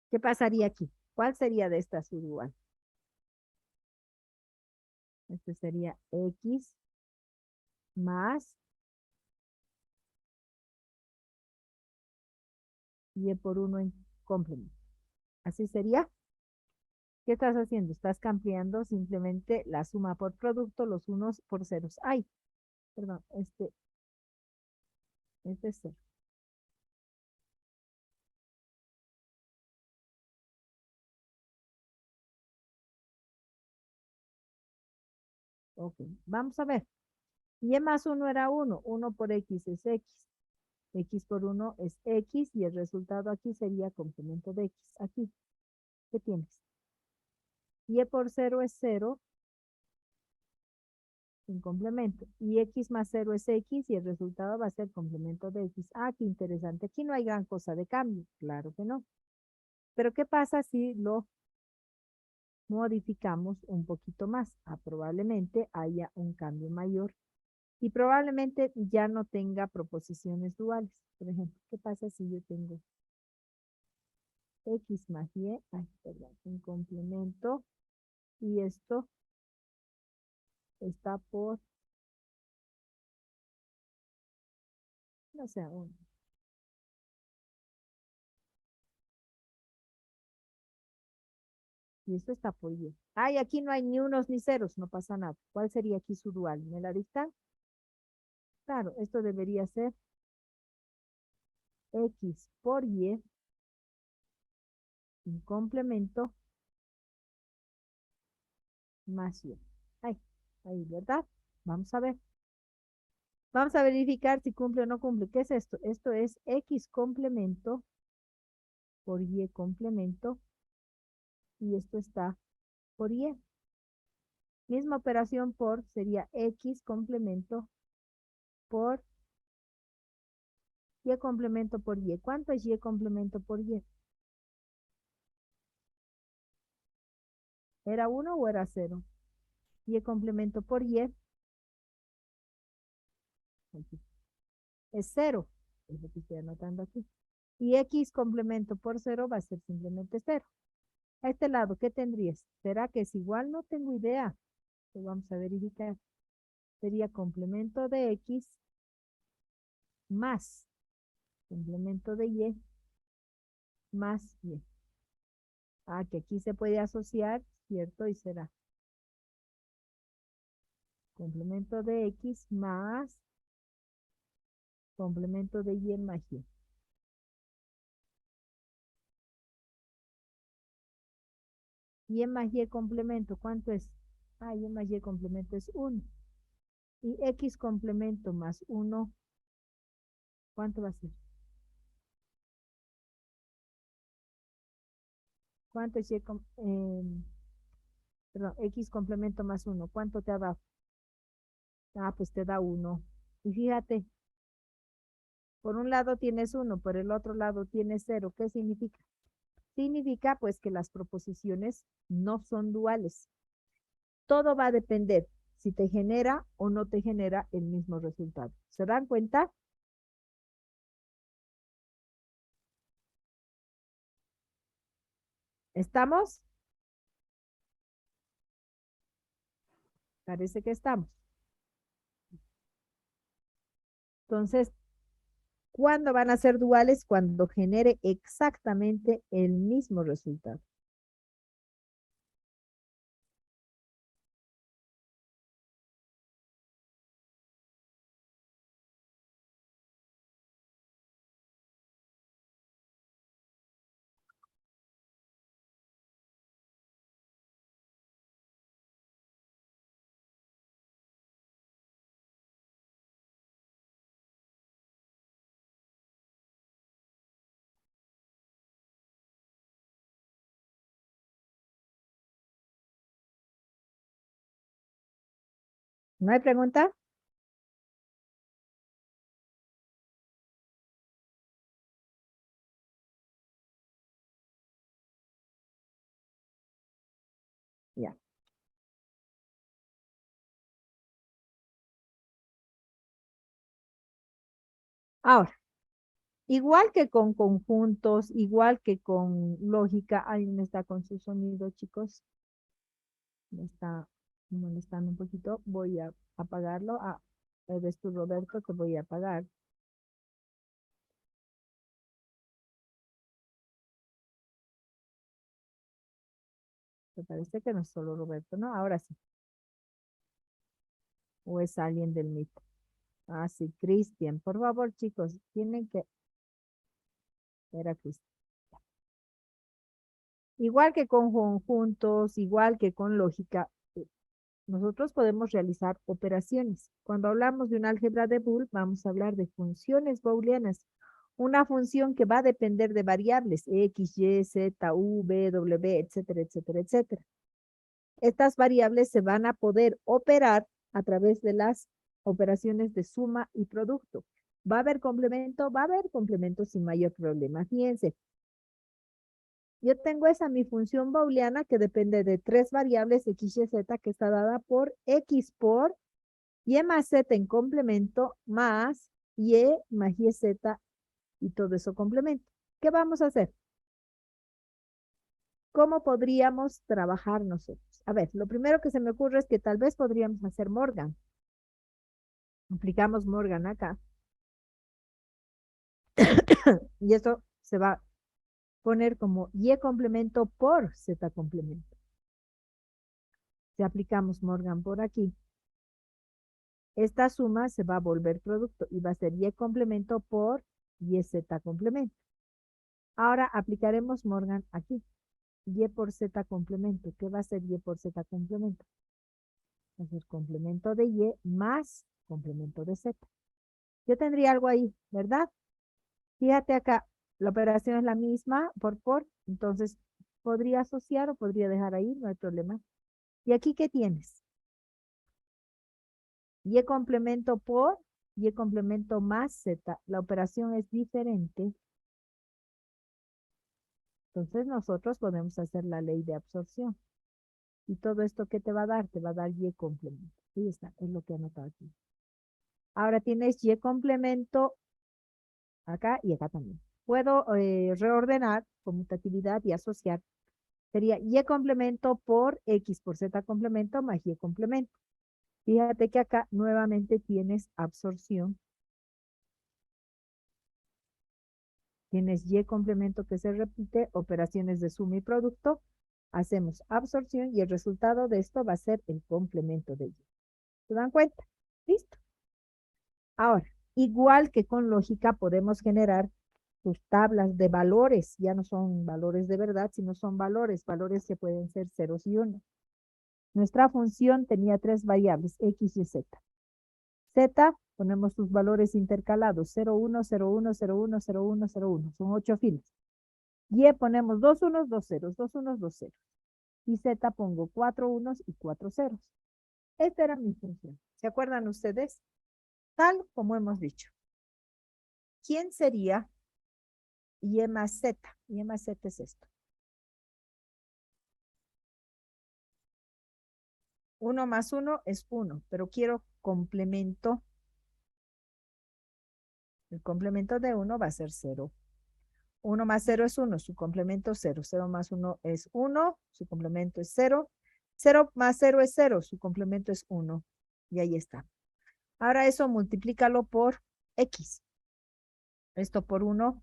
¿Qué pasaría aquí? ¿Cuál sería de estas su dual? Este sería x más y por 1 en complemento. Así sería. ¿Qué estás haciendo? Estás cambiando simplemente la suma por producto, los unos por ceros. Ay, perdón, este es cero. Ok, vamos a ver. Y más 1 era 1. 1 por x es x. X por 1 es x y el resultado aquí sería complemento de x. Aquí, ¿qué tienes? Y por 0 es 0 en complemento. Y x más 0 es x y el resultado va a ser complemento de x. Ah, qué interesante. Aquí no hay gran cosa de cambio. Claro que no. Pero ¿qué pasa si lo modificamos un poquito más? Ah, probablemente haya un cambio mayor. Y probablemente ya no tenga proposiciones duales. Por ejemplo, ¿qué pasa si yo tengo x más y, ay, perdón, un complemento, y esto está por, no sé, y esto está por y. Ay, aquí no hay ni unos ni ceros, no pasa nada. ¿Cuál sería aquí su dual? ¿Me la dictan? Claro, esto debería ser x por y, un complemento más y. Ay, ahí, ¿verdad? Vamos a ver. Vamos a verificar si cumple o no cumple. ¿Qué es esto? Esto es x complemento por y complemento y esto está por y. Misma operación por sería x complemento por y complemento por y. ¿Cuánto es y complemento por y? ¿Era 1 o era 0? Y complemento por y es 0. Es lo que estoy anotando aquí. Y x complemento por 0 va a ser simplemente 0. A este lado, ¿qué tendrías? ¿Será que es igual? No tengo idea. Lo vamos a verificar. Sería complemento de x más complemento de y más y. Ah, que aquí se puede asociar, ¿cierto? Y será complemento de x más complemento de y más y. Y más y complemento, ¿cuánto es? Ah, y más y complemento es 1. Y x complemento más 1, ¿cuánto va a ser? ¿Cuánto es perdón, x complemento más 1? ¿Cuánto te ha dado? Ah, pues te da 1. Y fíjate, por un lado tienes 1, por el otro lado tienes 0. ¿Qué significa? Significa pues que las proposiciones no son duales. Todo va a depender si te genera o no te genera el mismo resultado. ¿Se dan cuenta? ¿Estamos? Parece que estamos. Entonces, ¿cuándo van a ser duales? Cuando genere exactamente el mismo resultado. ¿No hay pregunta? Ya. Ahora, igual que con conjuntos, igual que con lógica, ahí me está con su sonido, chicos. Me está molestando un poquito. Voy a apagarlo. Ah, eres tú, Roberto, que voy a apagar. Me parece que no es solo Roberto, ¿no? Ahora sí. O es alguien del MIT. Ah, sí, Cristian. Por favor, chicos, tienen que... Era Cristian. Igual que con conjuntos, igual que con lógica, nosotros podemos realizar operaciones. Cuando hablamos de un álgebra de Boole, vamos a hablar de funciones booleanas. Una función que va a depender de variables, X, Y, Z, U, V, W, etcétera, etcétera, etcétera. Estas variables se van a poder operar a través de las operaciones de suma y producto. ¿Va a haber complemento? Va a haber complemento sin mayor problema. Fíjense, yo tengo esa mi función booleana que depende de tres variables X, Y, Z que está dada por X por Y más Z en complemento más Y más Y, Z y todo eso complemento. ¿Qué vamos a hacer? ¿Cómo podríamos trabajar nosotros? A ver, lo primero que se me ocurre es que tal vez podríamos hacer Morgan. Aplicamos Morgan acá. Y esto se va a poner como Y complemento por Z complemento. Si aplicamos Morgan por aquí, esta suma se va a volver producto y va a ser Y complemento por YZ complemento. Ahora aplicaremos Morgan aquí. Y por Z complemento. ¿Qué va a ser Y por Z complemento? Va a ser complemento de Y más complemento de Z. Yo tendría algo ahí, ¿verdad? Fíjate acá, la operación es la misma por, entonces podría asociar o podría dejar ahí, no hay problema. ¿Y aquí qué tienes? Y complemento por, Y complemento más Z. La operación es diferente. Entonces nosotros podemos hacer la ley de absorción. ¿Y todo esto qué te va a dar? Te va a dar Y complemento. Ahí está, es lo que he anotado aquí. Ahora tienes Y complemento acá y acá también. Puedo reordenar conmutatividad y asociar. Sería Y complemento por X por Z complemento más Y complemento. Fíjate que acá nuevamente tienes absorción. Tienes Y complemento que se repite, operaciones de suma y producto. Hacemos absorción y el resultado de esto va a ser el complemento de Y. ¿Se dan cuenta? Listo. Ahora, igual que con lógica podemos generar sus tablas de valores. Ya no son valores de verdad, sino son valores que pueden ser ceros y unos. Nuestra función tenía tres variables, X y Z. Z, ponemos sus valores intercalados, 0, 1, 0, 1, 0, 1, 0, 1, 0, 1. Son 8 filas. Y ponemos 2 unos, 2 ceros, 2 unos, 2 ceros. Y Z pongo 4 unos y 4 ceros. Esta era mi función. ¿Se acuerdan ustedes? Tal como hemos dicho. ¿Quién sería Y más Z? Y más Z es esto. 1 más 1 es 1, pero quiero complemento. El complemento de 1 va a ser 0. 1 más 0 es 1, su complemento es 0. 0 más 1 es 1, su complemento es 0. 0 más 0 es 0, su complemento es 1. Y ahí está. Ahora eso multiplícalo por X. Esto por 1.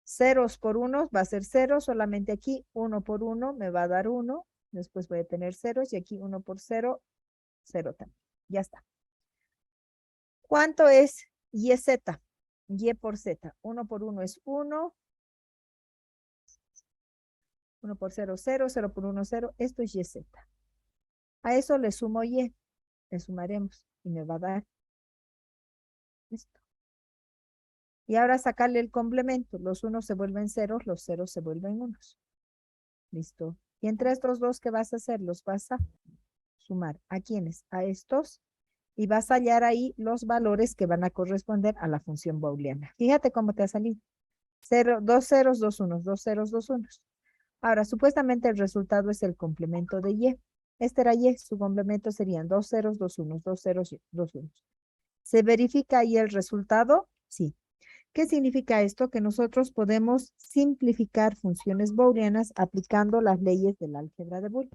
Ceros por 1 va a ser 0, solamente aquí 1 por 1 me va a dar 1. Después voy a tener ceros y aquí 1 por 0, 0 también. Ya está. ¿Cuánto es YZ? Y por Z. 1 por 1 es 1. 1 por 0, 0. 0 por 1, 0. Esto es YZ. A eso le sumo Y. Le sumaremos y me va a dar esto. Y ahora sacarle el complemento. Los unos se vuelven ceros, los ceros se vuelven unos. Listo. Y entre estos dos, ¿qué vas a hacer? Los vas a sumar. ¿A quiénes? A estos. Y vas a hallar ahí los valores que van a corresponder a la función booleana. Fíjate cómo te ha salido. 0, 2 ceros, 2 unos, 2 ceros, 2 unos. Ahora, supuestamente el resultado es el complemento de Y. Este era Y, su complemento serían 2 ceros, 2 unos, 2 ceros, 2 unos. ¿Se verifica ahí el resultado? Sí. ¿Qué significa esto? Que nosotros podemos simplificar funciones booleanas aplicando las leyes del álgebra de Boole.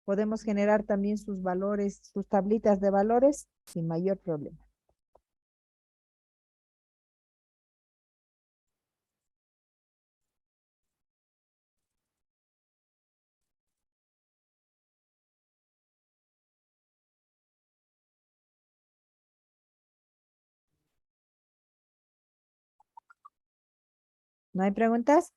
Podemos generar también sus valores, sus tablitas de valores sin mayor problema. ¿No hay preguntas?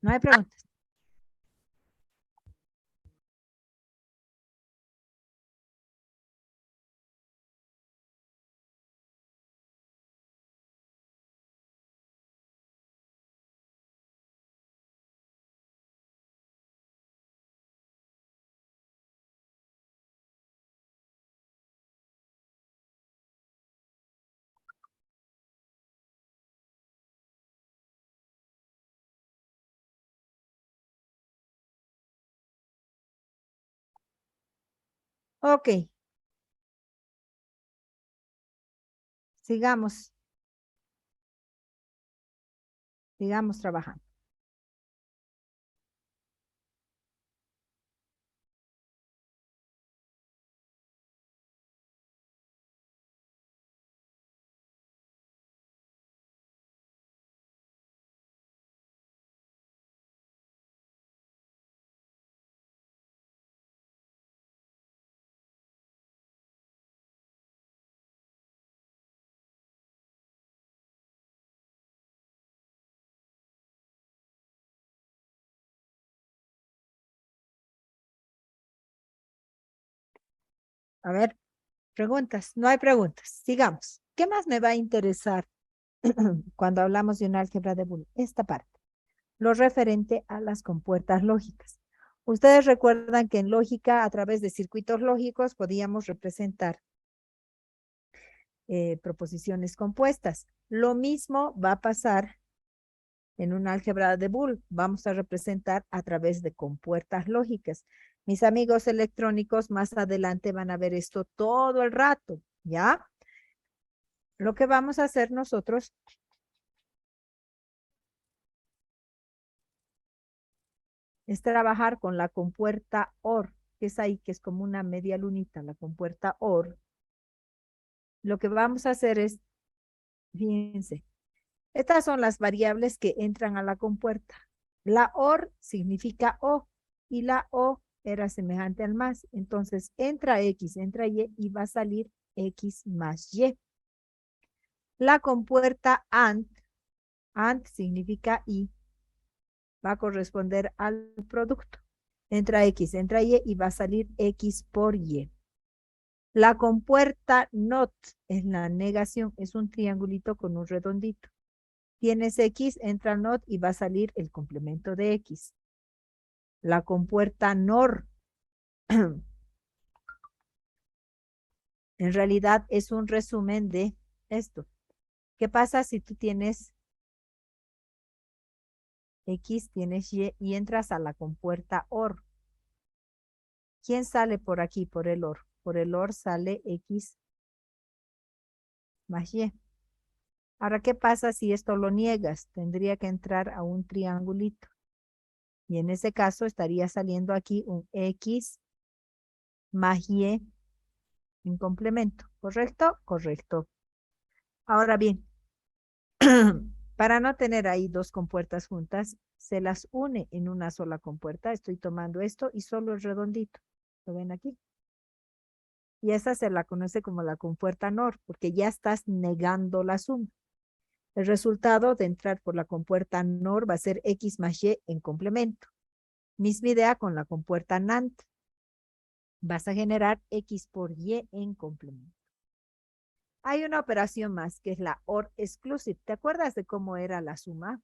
No hay preguntas. Ok. Sigamos. Sigamos trabajando. A ver, preguntas. No hay preguntas. Sigamos. ¿Qué más me va a interesar cuando hablamos de un álgebra de Boole? Esta parte. Lo referente a las compuertas lógicas. Ustedes recuerdan que en lógica, a través de circuitos lógicos, podíamos representar proposiciones compuestas. Lo mismo va a pasar en un álgebra de Boole. Vamos a representar a través de compuertas lógicas. Mis amigos electrónicos más adelante van a ver esto todo el rato, ¿ya? Lo que vamos a hacer nosotros es trabajar con la compuerta OR, que es ahí, que es como una media lunita, la compuerta OR. Lo que vamos a hacer es, fíjense, estas son las variables que entran a la compuerta. La OR significa O y la O era semejante al más. Entonces entra X, entra Y va a salir X más Y. La compuerta AND significa Y, va a corresponder al producto. Entra X, entra Y va a salir X por Y. La compuerta NOT es la negación, es un triangulito con un redondito. Tienes X, entra NOT y va a salir el complemento de X. La compuerta NOR en realidad es un resumen de esto. ¿Qué pasa si tú tienes X, tienes Y entras a la compuerta OR? ¿Quién sale por aquí, por el OR? Por el OR sale X más Y. Ahora, ¿qué pasa si esto lo niegas? Tendría que entrar a un triangulito. Y en ese caso estaría saliendo aquí un X más Y en complemento. ¿Correcto? Correcto. Ahora bien, para no tener ahí dos compuertas juntas, se las une en una sola compuerta. Estoy tomando esto y solo el redondito. ¿Lo ven aquí? Y esa se la conoce como la compuerta NOR, porque ya estás negando la suma. El resultado de entrar por la compuerta NOR va a ser X más Y en complemento. Misma idea con la compuerta NAND. Vas a generar X por Y en complemento. Hay una operación más que es la OR exclusive. ¿Te acuerdas de cómo era la suma?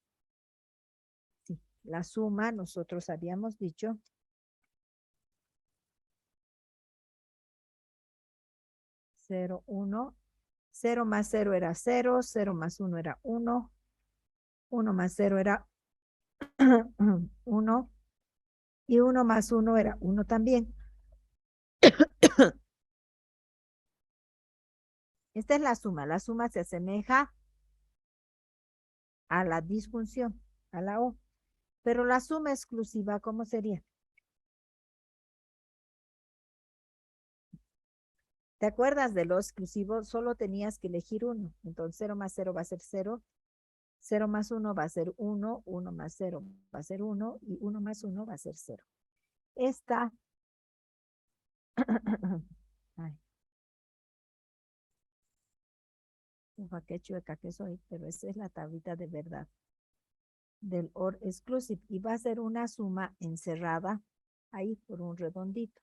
Sí, la suma nosotros habíamos dicho 0, 1. 0 más 0 era 0, 0 más 1 era 1, 1 más 0 era 1 y 1 más 1 era 1 también. Esta es la suma. La suma se asemeja a la disjunción, a la O. Pero la suma exclusiva, ¿cómo sería? ¿Te acuerdas de lo exclusivo? Solo tenías que elegir uno. Entonces 0 más 0 va a ser 0, 0 más 1 va a ser 1, 1 más 0 va a ser 1 y 1 más 1 va a ser 0. Esta, ay, ufa, qué chueca que soy, pero esa es la tablita de verdad. del OR exclusive y va a ser una suma encerrada ahí por un redondito.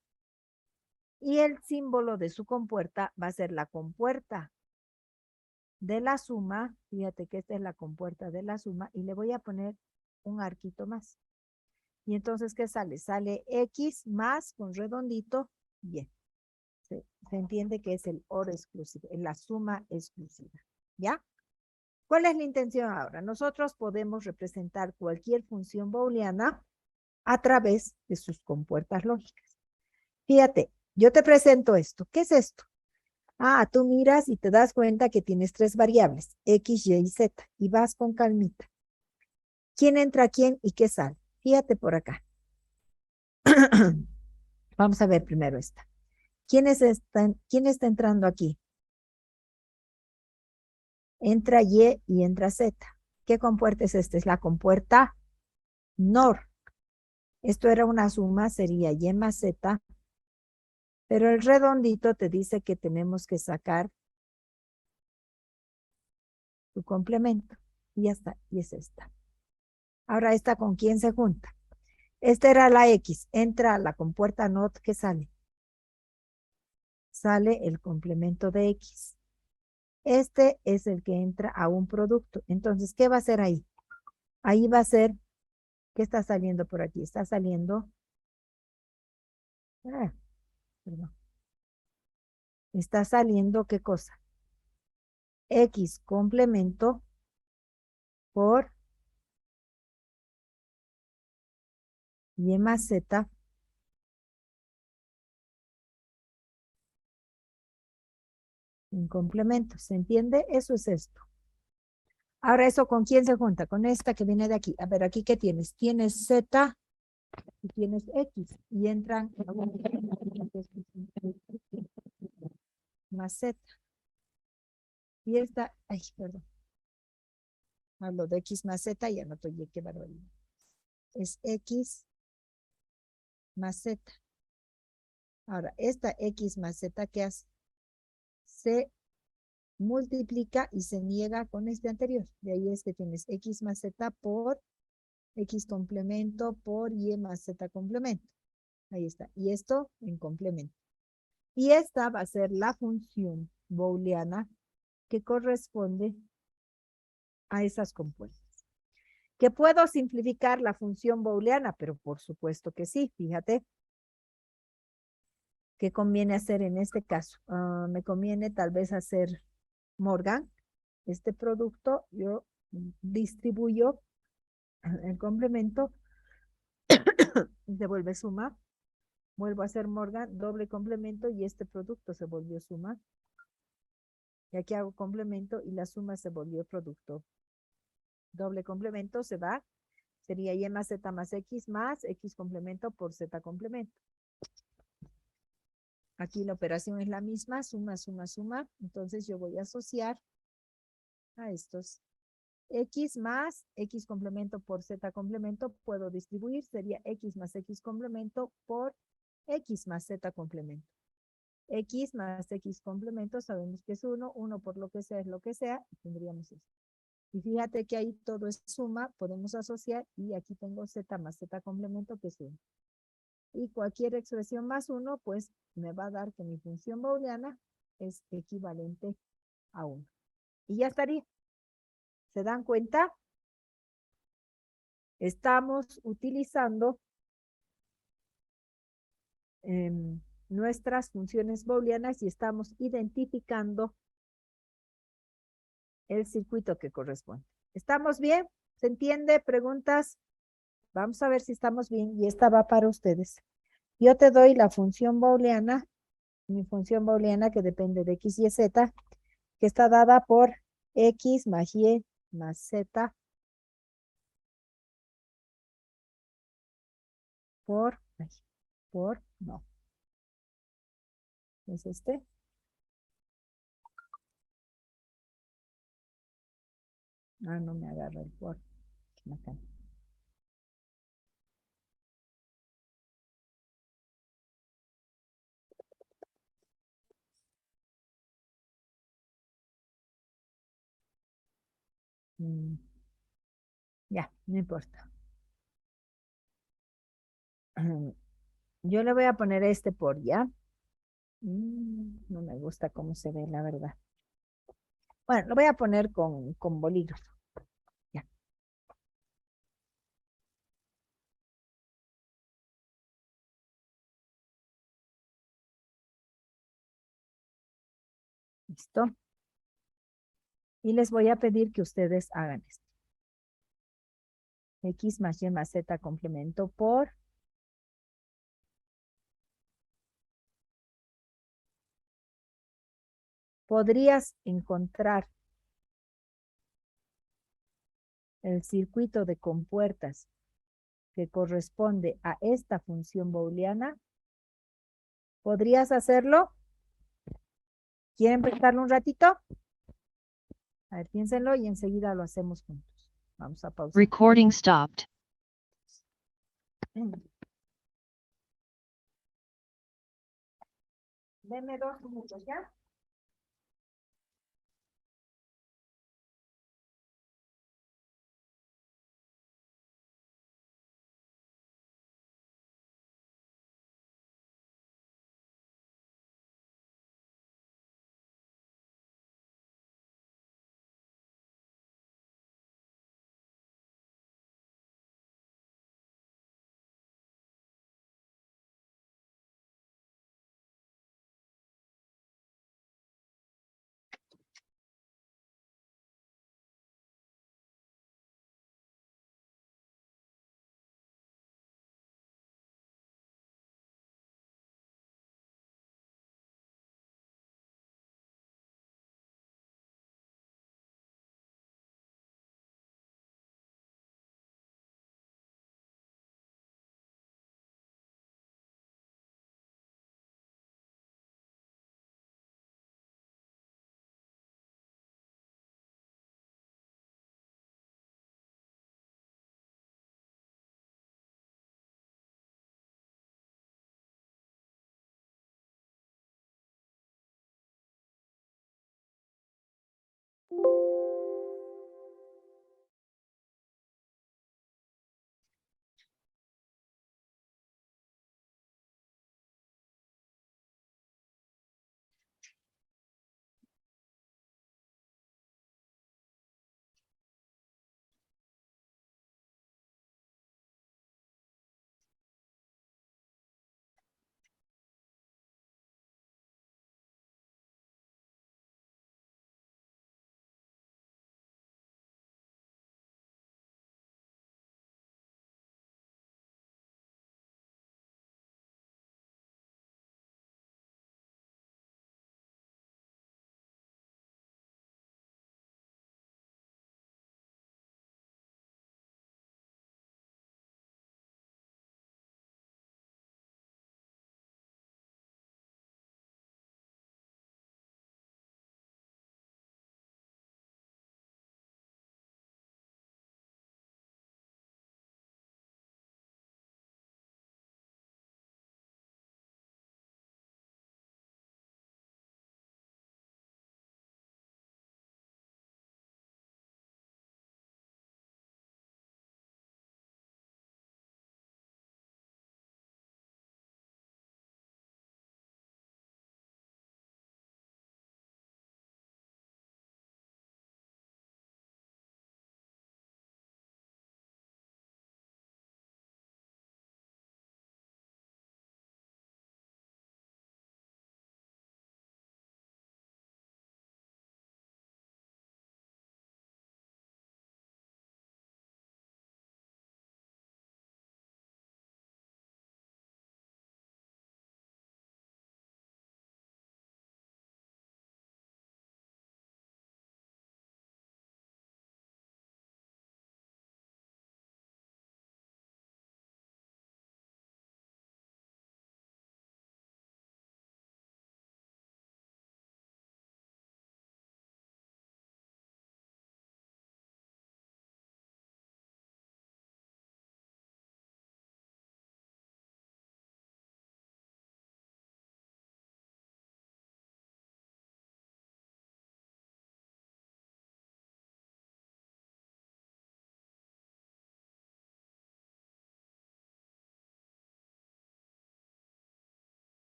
Y el símbolo de su compuerta va a ser la compuerta de la suma. Fíjate que esta es la compuerta de la suma y le voy a poner un arquito más. Y entonces, ¿qué sale? Sale X más con redondito. Bien. Se entiende que es el OR exclusivo, es la suma exclusiva. ¿Ya? ¿Cuál es la intención ahora? Nosotros podemos representar cualquier función booleana a través de sus compuertas lógicas. Fíjate, yo te presento esto. ¿Qué es esto? Ah, tú miras y te das cuenta que tienes tres variables, X, Y y Z, y vas con calmita. ¿Quién entra a quién y qué sale? Fíjate por acá. Vamos a ver primero esta. ¿Quién está entrando aquí? Entra Y y entra Z. ¿Qué compuerta es esta? Es la compuerta NOR. Esto era una suma, sería Y más Z, pero el redondito te dice que tenemos que sacar su complemento. Y ya está, y es esta. Ahora, ¿esta con quién se junta? Esta era la X, entra la compuerta NOT, ¿qué sale? Sale el complemento de X. Este es el que entra a un producto. Entonces, ¿qué va a ser ahí? Ahí va a ser, ¿qué está saliendo por aquí? Está saliendo, perdón. Está saliendo, ¿qué cosa? X complemento por Y más Z en complemento. ¿Se entiende? Eso es esto. Ahora, ¿eso con quién se junta? Con esta que viene de aquí. A ver, aquí, ¿qué tienes? Tienes Z y tienes X. Y entran más Z. Y esta, ay, perdón. Hablo de X más Z y anoto Y, qué barbaridad. Es X más Z. Ahora, esta X más Z, ¿qué hace? Se multiplica y se niega con este anterior. De ahí es que tienes X más Z por X complemento por Y más Z complemento. Ahí está. Y esto en complemento. Y esta va a ser la función booleana que corresponde a esas compuertas. ¿Que puedo simplificar la función booleana? Pero por supuesto que sí. Fíjate. ¿Qué conviene hacer en este caso? Me conviene tal vez hacer Morgan. Este producto yo distribuyo el complemento y se vuelve suma. Vuelvo a hacer Morgan, doble complemento y este producto se volvió suma. Y aquí hago complemento y la suma se volvió producto. Doble complemento se va. Sería Y más Z más X complemento por Z complemento. Aquí la operación es la misma, suma, suma, suma. Entonces yo voy a asociar a estos. X más X complemento por Z complemento puedo distribuir. Sería X más X complemento por X más Z complemento. X más X complemento, sabemos que es 1, 1 por lo que sea es lo que sea, y tendríamos esto. Y fíjate que ahí todo es suma, podemos asociar, y aquí tengo Z más Z complemento, que es 1. Y cualquier expresión más 1, pues me va a dar que mi función booleana es equivalente a 1. Y ya estaría. ¿Se dan cuenta? Estamos utilizando nuestras funciones booleanas y estamos identificando el circuito que corresponde. ¿Estamos bien? ¿Se entiende? ¿Preguntas? Vamos a ver si estamos bien y esta va para ustedes. Yo te doy la función booleana, mi función booleana que depende de X, Y, Z, que está dada por X más Y más Z no. ¿Es este? Ah, no me agarra el por. Acá. Ya, no importa. Yo le voy a poner este por ya. No me gusta cómo se ve, la verdad. Bueno, lo voy a poner con bolígrafo. Ya, listo. Y les voy a pedir que ustedes hagan esto. X más Y más Z complemento por. Podrías encontrar el circuito de compuertas que corresponde a esta función booleana. ¿Podrías hacerlo? ¿Quieren pensarlo un ratito? A ver, piénsenlo y enseguida lo hacemos juntos. Vamos a pausar. Recording stopped. Denme 2 minutos, ¿ya?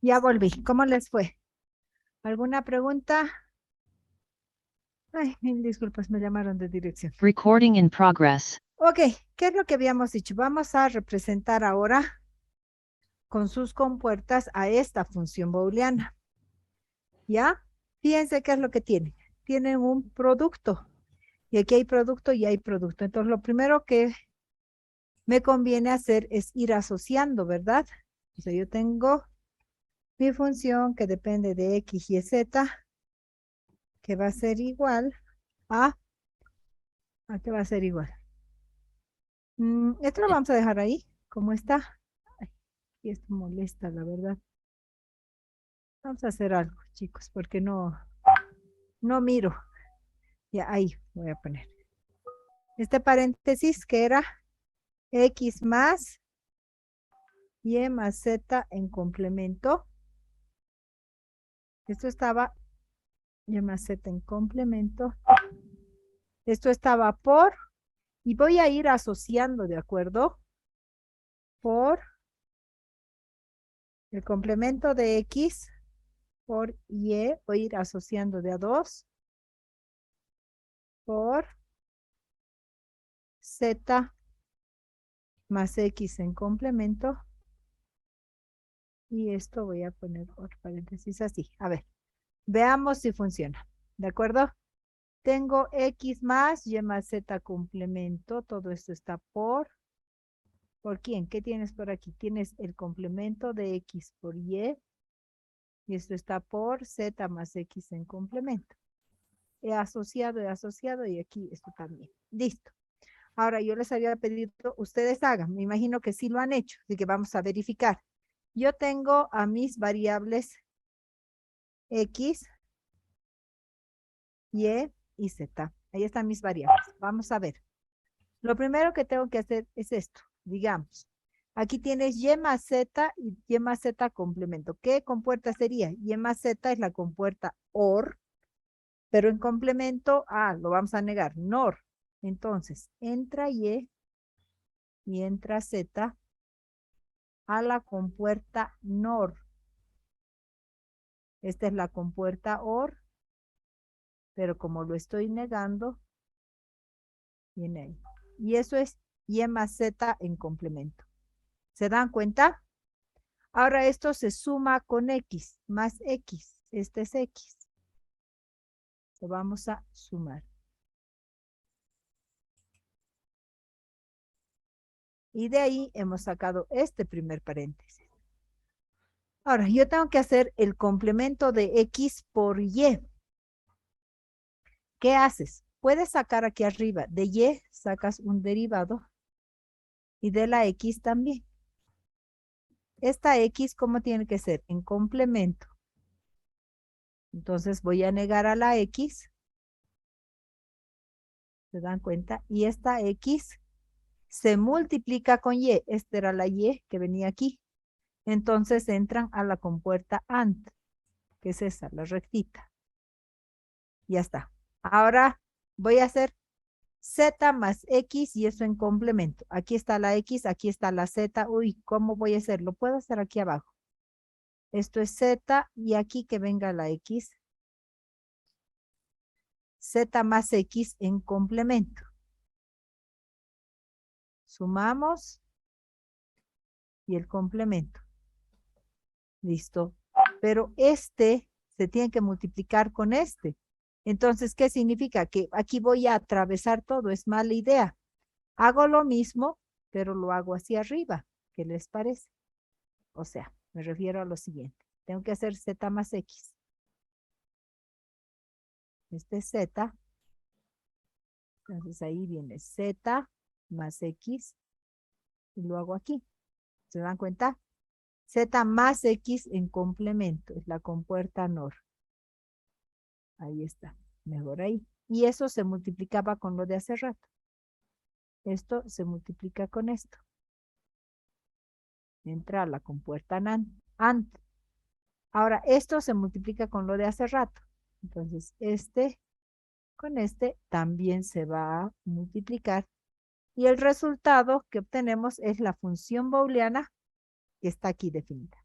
Ya volví. ¿Cómo les fue? ¿Alguna pregunta? Ay, mil disculpas, me llamaron de dirección. Recording in progress. Ok, ¿qué es lo que habíamos dicho? Vamos a representar ahora con sus compuertas a esta función booleana. ¿Ya? Fíjense qué es lo que tiene. Tienen un producto. Y aquí hay producto y hay producto. Entonces, lo primero que me conviene hacer es ir asociando, ¿verdad? O sea, yo tengo mi función que depende de X y Z, que va a ser igual ¿a qué va a ser igual? Esto lo vamos a dejar ahí, como está. Ay, y esto molesta, la verdad. Vamos a hacer algo, chicos, porque no miro. Ya, ahí voy a poner. Este paréntesis que era X más Y más Z en complemento. Esto estaba Y más Z en complemento. Esto estaba por, y voy a ir asociando, ¿de acuerdo? Por el complemento de X por Y, voy a ir asociando de a 2 por Z más X en complemento. Y esto voy a poner otro paréntesis así. A ver, veamos si funciona. ¿De acuerdo? Tengo X más Y más Z complemento. Todo esto está ¿por quién? ¿Qué tienes por aquí? Tienes el complemento de X por Y. Y esto está por Z más X en complemento. He asociado y aquí esto también. Listo. Ahora yo les había pedido, ustedes hagan, me imagino que sí lo han hecho, así que vamos a verificar. Yo tengo a mis variables X, Y y Z. Ahí están mis variables. Vamos a ver. Lo primero que tengo que hacer es esto, digamos. Aquí tienes Y más Z y Y más Z complemento. ¿Qué compuerta sería? Y más Z es la compuerta OR, pero en complemento, lo vamos a negar, NOR. Entonces, entra Y y entra Z a la compuerta NOR. Esta es la compuerta OR, pero como lo estoy negando, viene ahí. Y eso es Y más Z en complemento. ¿Se dan cuenta? Ahora esto se suma con X, más X. Este es X. Lo vamos a sumar. Y de ahí hemos sacado este primer paréntesis. Ahora, yo tengo que hacer el complemento de X por Y. ¿Qué haces? Puedes sacar aquí arriba de Y, sacas un derivado y de la X también. Esta X, ¿cómo tiene que ser? En complemento. Entonces voy a negar a la X. ¿Se dan cuenta? Y esta X se multiplica con Y. Esta era la Y que venía aquí. Entonces entran a la compuerta AND, que es esa, la rectita. Ya está. Ahora voy a hacer Z más X y eso en complemento. Aquí está la X, aquí está la Z. Uy, ¿cómo voy a hacer? Lo puedo hacer aquí abajo. Esto es Z y aquí que venga la X. Z más X en complemento. Sumamos y el complemento. Listo. Pero este se tiene que multiplicar con este. Entonces, ¿qué significa? Que aquí voy a atravesar todo. Es mala idea. Hago lo mismo, pero lo hago hacia arriba. ¿Qué les parece? O sea, me refiero a lo siguiente. Tengo que hacer Z más X. Este es Z. Entonces ahí viene Z más X. Y lo hago aquí. ¿Se dan cuenta? Z más X en complemento. Es la compuerta NOR. Ahí está. Mejor ahí. Y eso se multiplicaba con lo de hace rato. Esto se multiplica con esto. Entra a la compuerta AND. Ahora, esto se multiplica con lo de hace rato. Entonces, este con este también se va a multiplicar. Y el resultado que obtenemos es la función booleana que está aquí definida.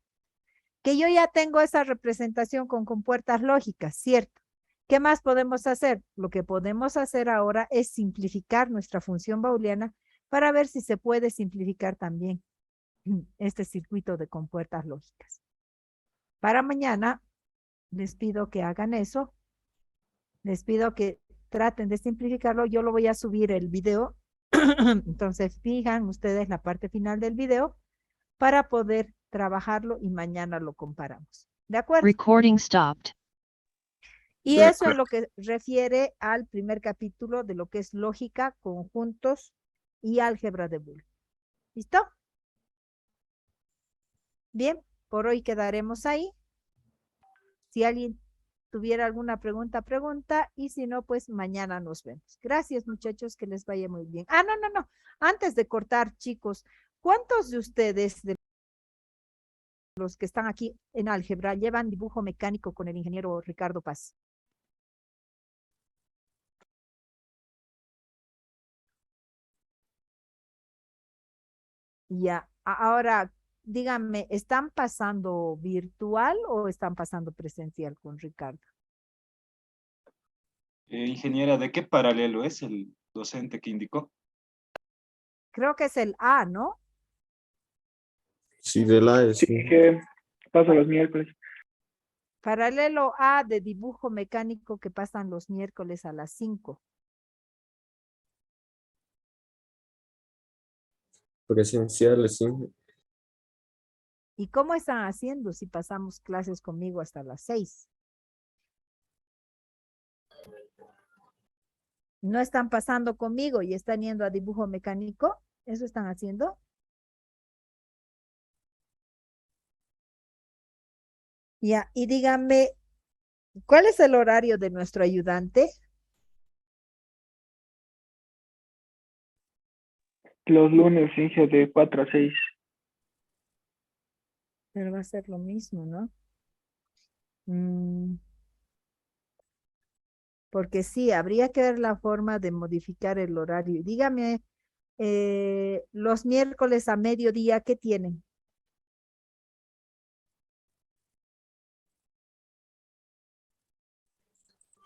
Que yo ya tengo esa representación con compuertas lógicas, ¿cierto? ¿Qué más podemos hacer? Lo que podemos hacer ahora es simplificar nuestra función booleana para ver si se puede simplificar también este circuito de compuertas lógicas. Para mañana les pido que hagan eso. Les pido que traten de simplificarlo. Yo lo voy a subir el video. Entonces fijan ustedes la parte final del video para poder trabajarlo y mañana lo comparamos. ¿De acuerdo? Recording stopped. Y De eso es acuerdo. lo que refiere al primer capítulo de lo que es lógica, conjuntos y álgebra de Boole. ¿Listo? Bien, por hoy quedaremos ahí. Si alguien tuviera alguna pregunta, pregunta, y si no, pues mañana nos vemos. Gracias, muchachos, que les vaya muy bien. Ah, no. Antes de cortar, chicos, ¿cuántos de ustedes, de los que están aquí en álgebra, llevan dibujo mecánico con el ingeniero Ricardo Paz? Ya, ahora, díganme, ¿están pasando virtual o están pasando presencial con Ricardo? Ingeniera, ¿de qué paralelo es el docente que indicó? Creo que es el A, ¿no? Sí, de la es. Sí, que pasa los miércoles. Paralelo A de dibujo mecánico que pasan los miércoles a las 5. Presenciales, sí. ¿Y cómo están haciendo si pasamos clases conmigo hasta las 6? ¿No están pasando conmigo y están yendo a dibujo mecánico? ¿Eso están haciendo? Ya, y díganme, ¿cuál es el horario de nuestro ayudante? Los lunes, Inge, de 4 a 6. Pero va a ser lo mismo, ¿no? Porque sí, habría que ver la forma de modificar el horario. Dígame, los miércoles a mediodía, ¿qué tienen?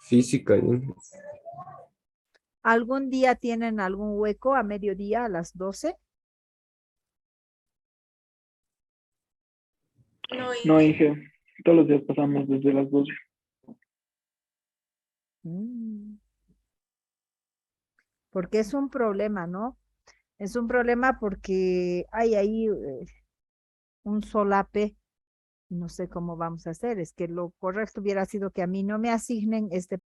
Física, y ¿Algún día tienen algún hueco a mediodía a las 12? No, Inge, todos los días pasamos desde las 12. Mm. Porque es un problema, ¿no? Es un problema porque hay ahí un solape. No sé cómo vamos a hacer. Es que lo correcto hubiera sido que a mí no me asignen este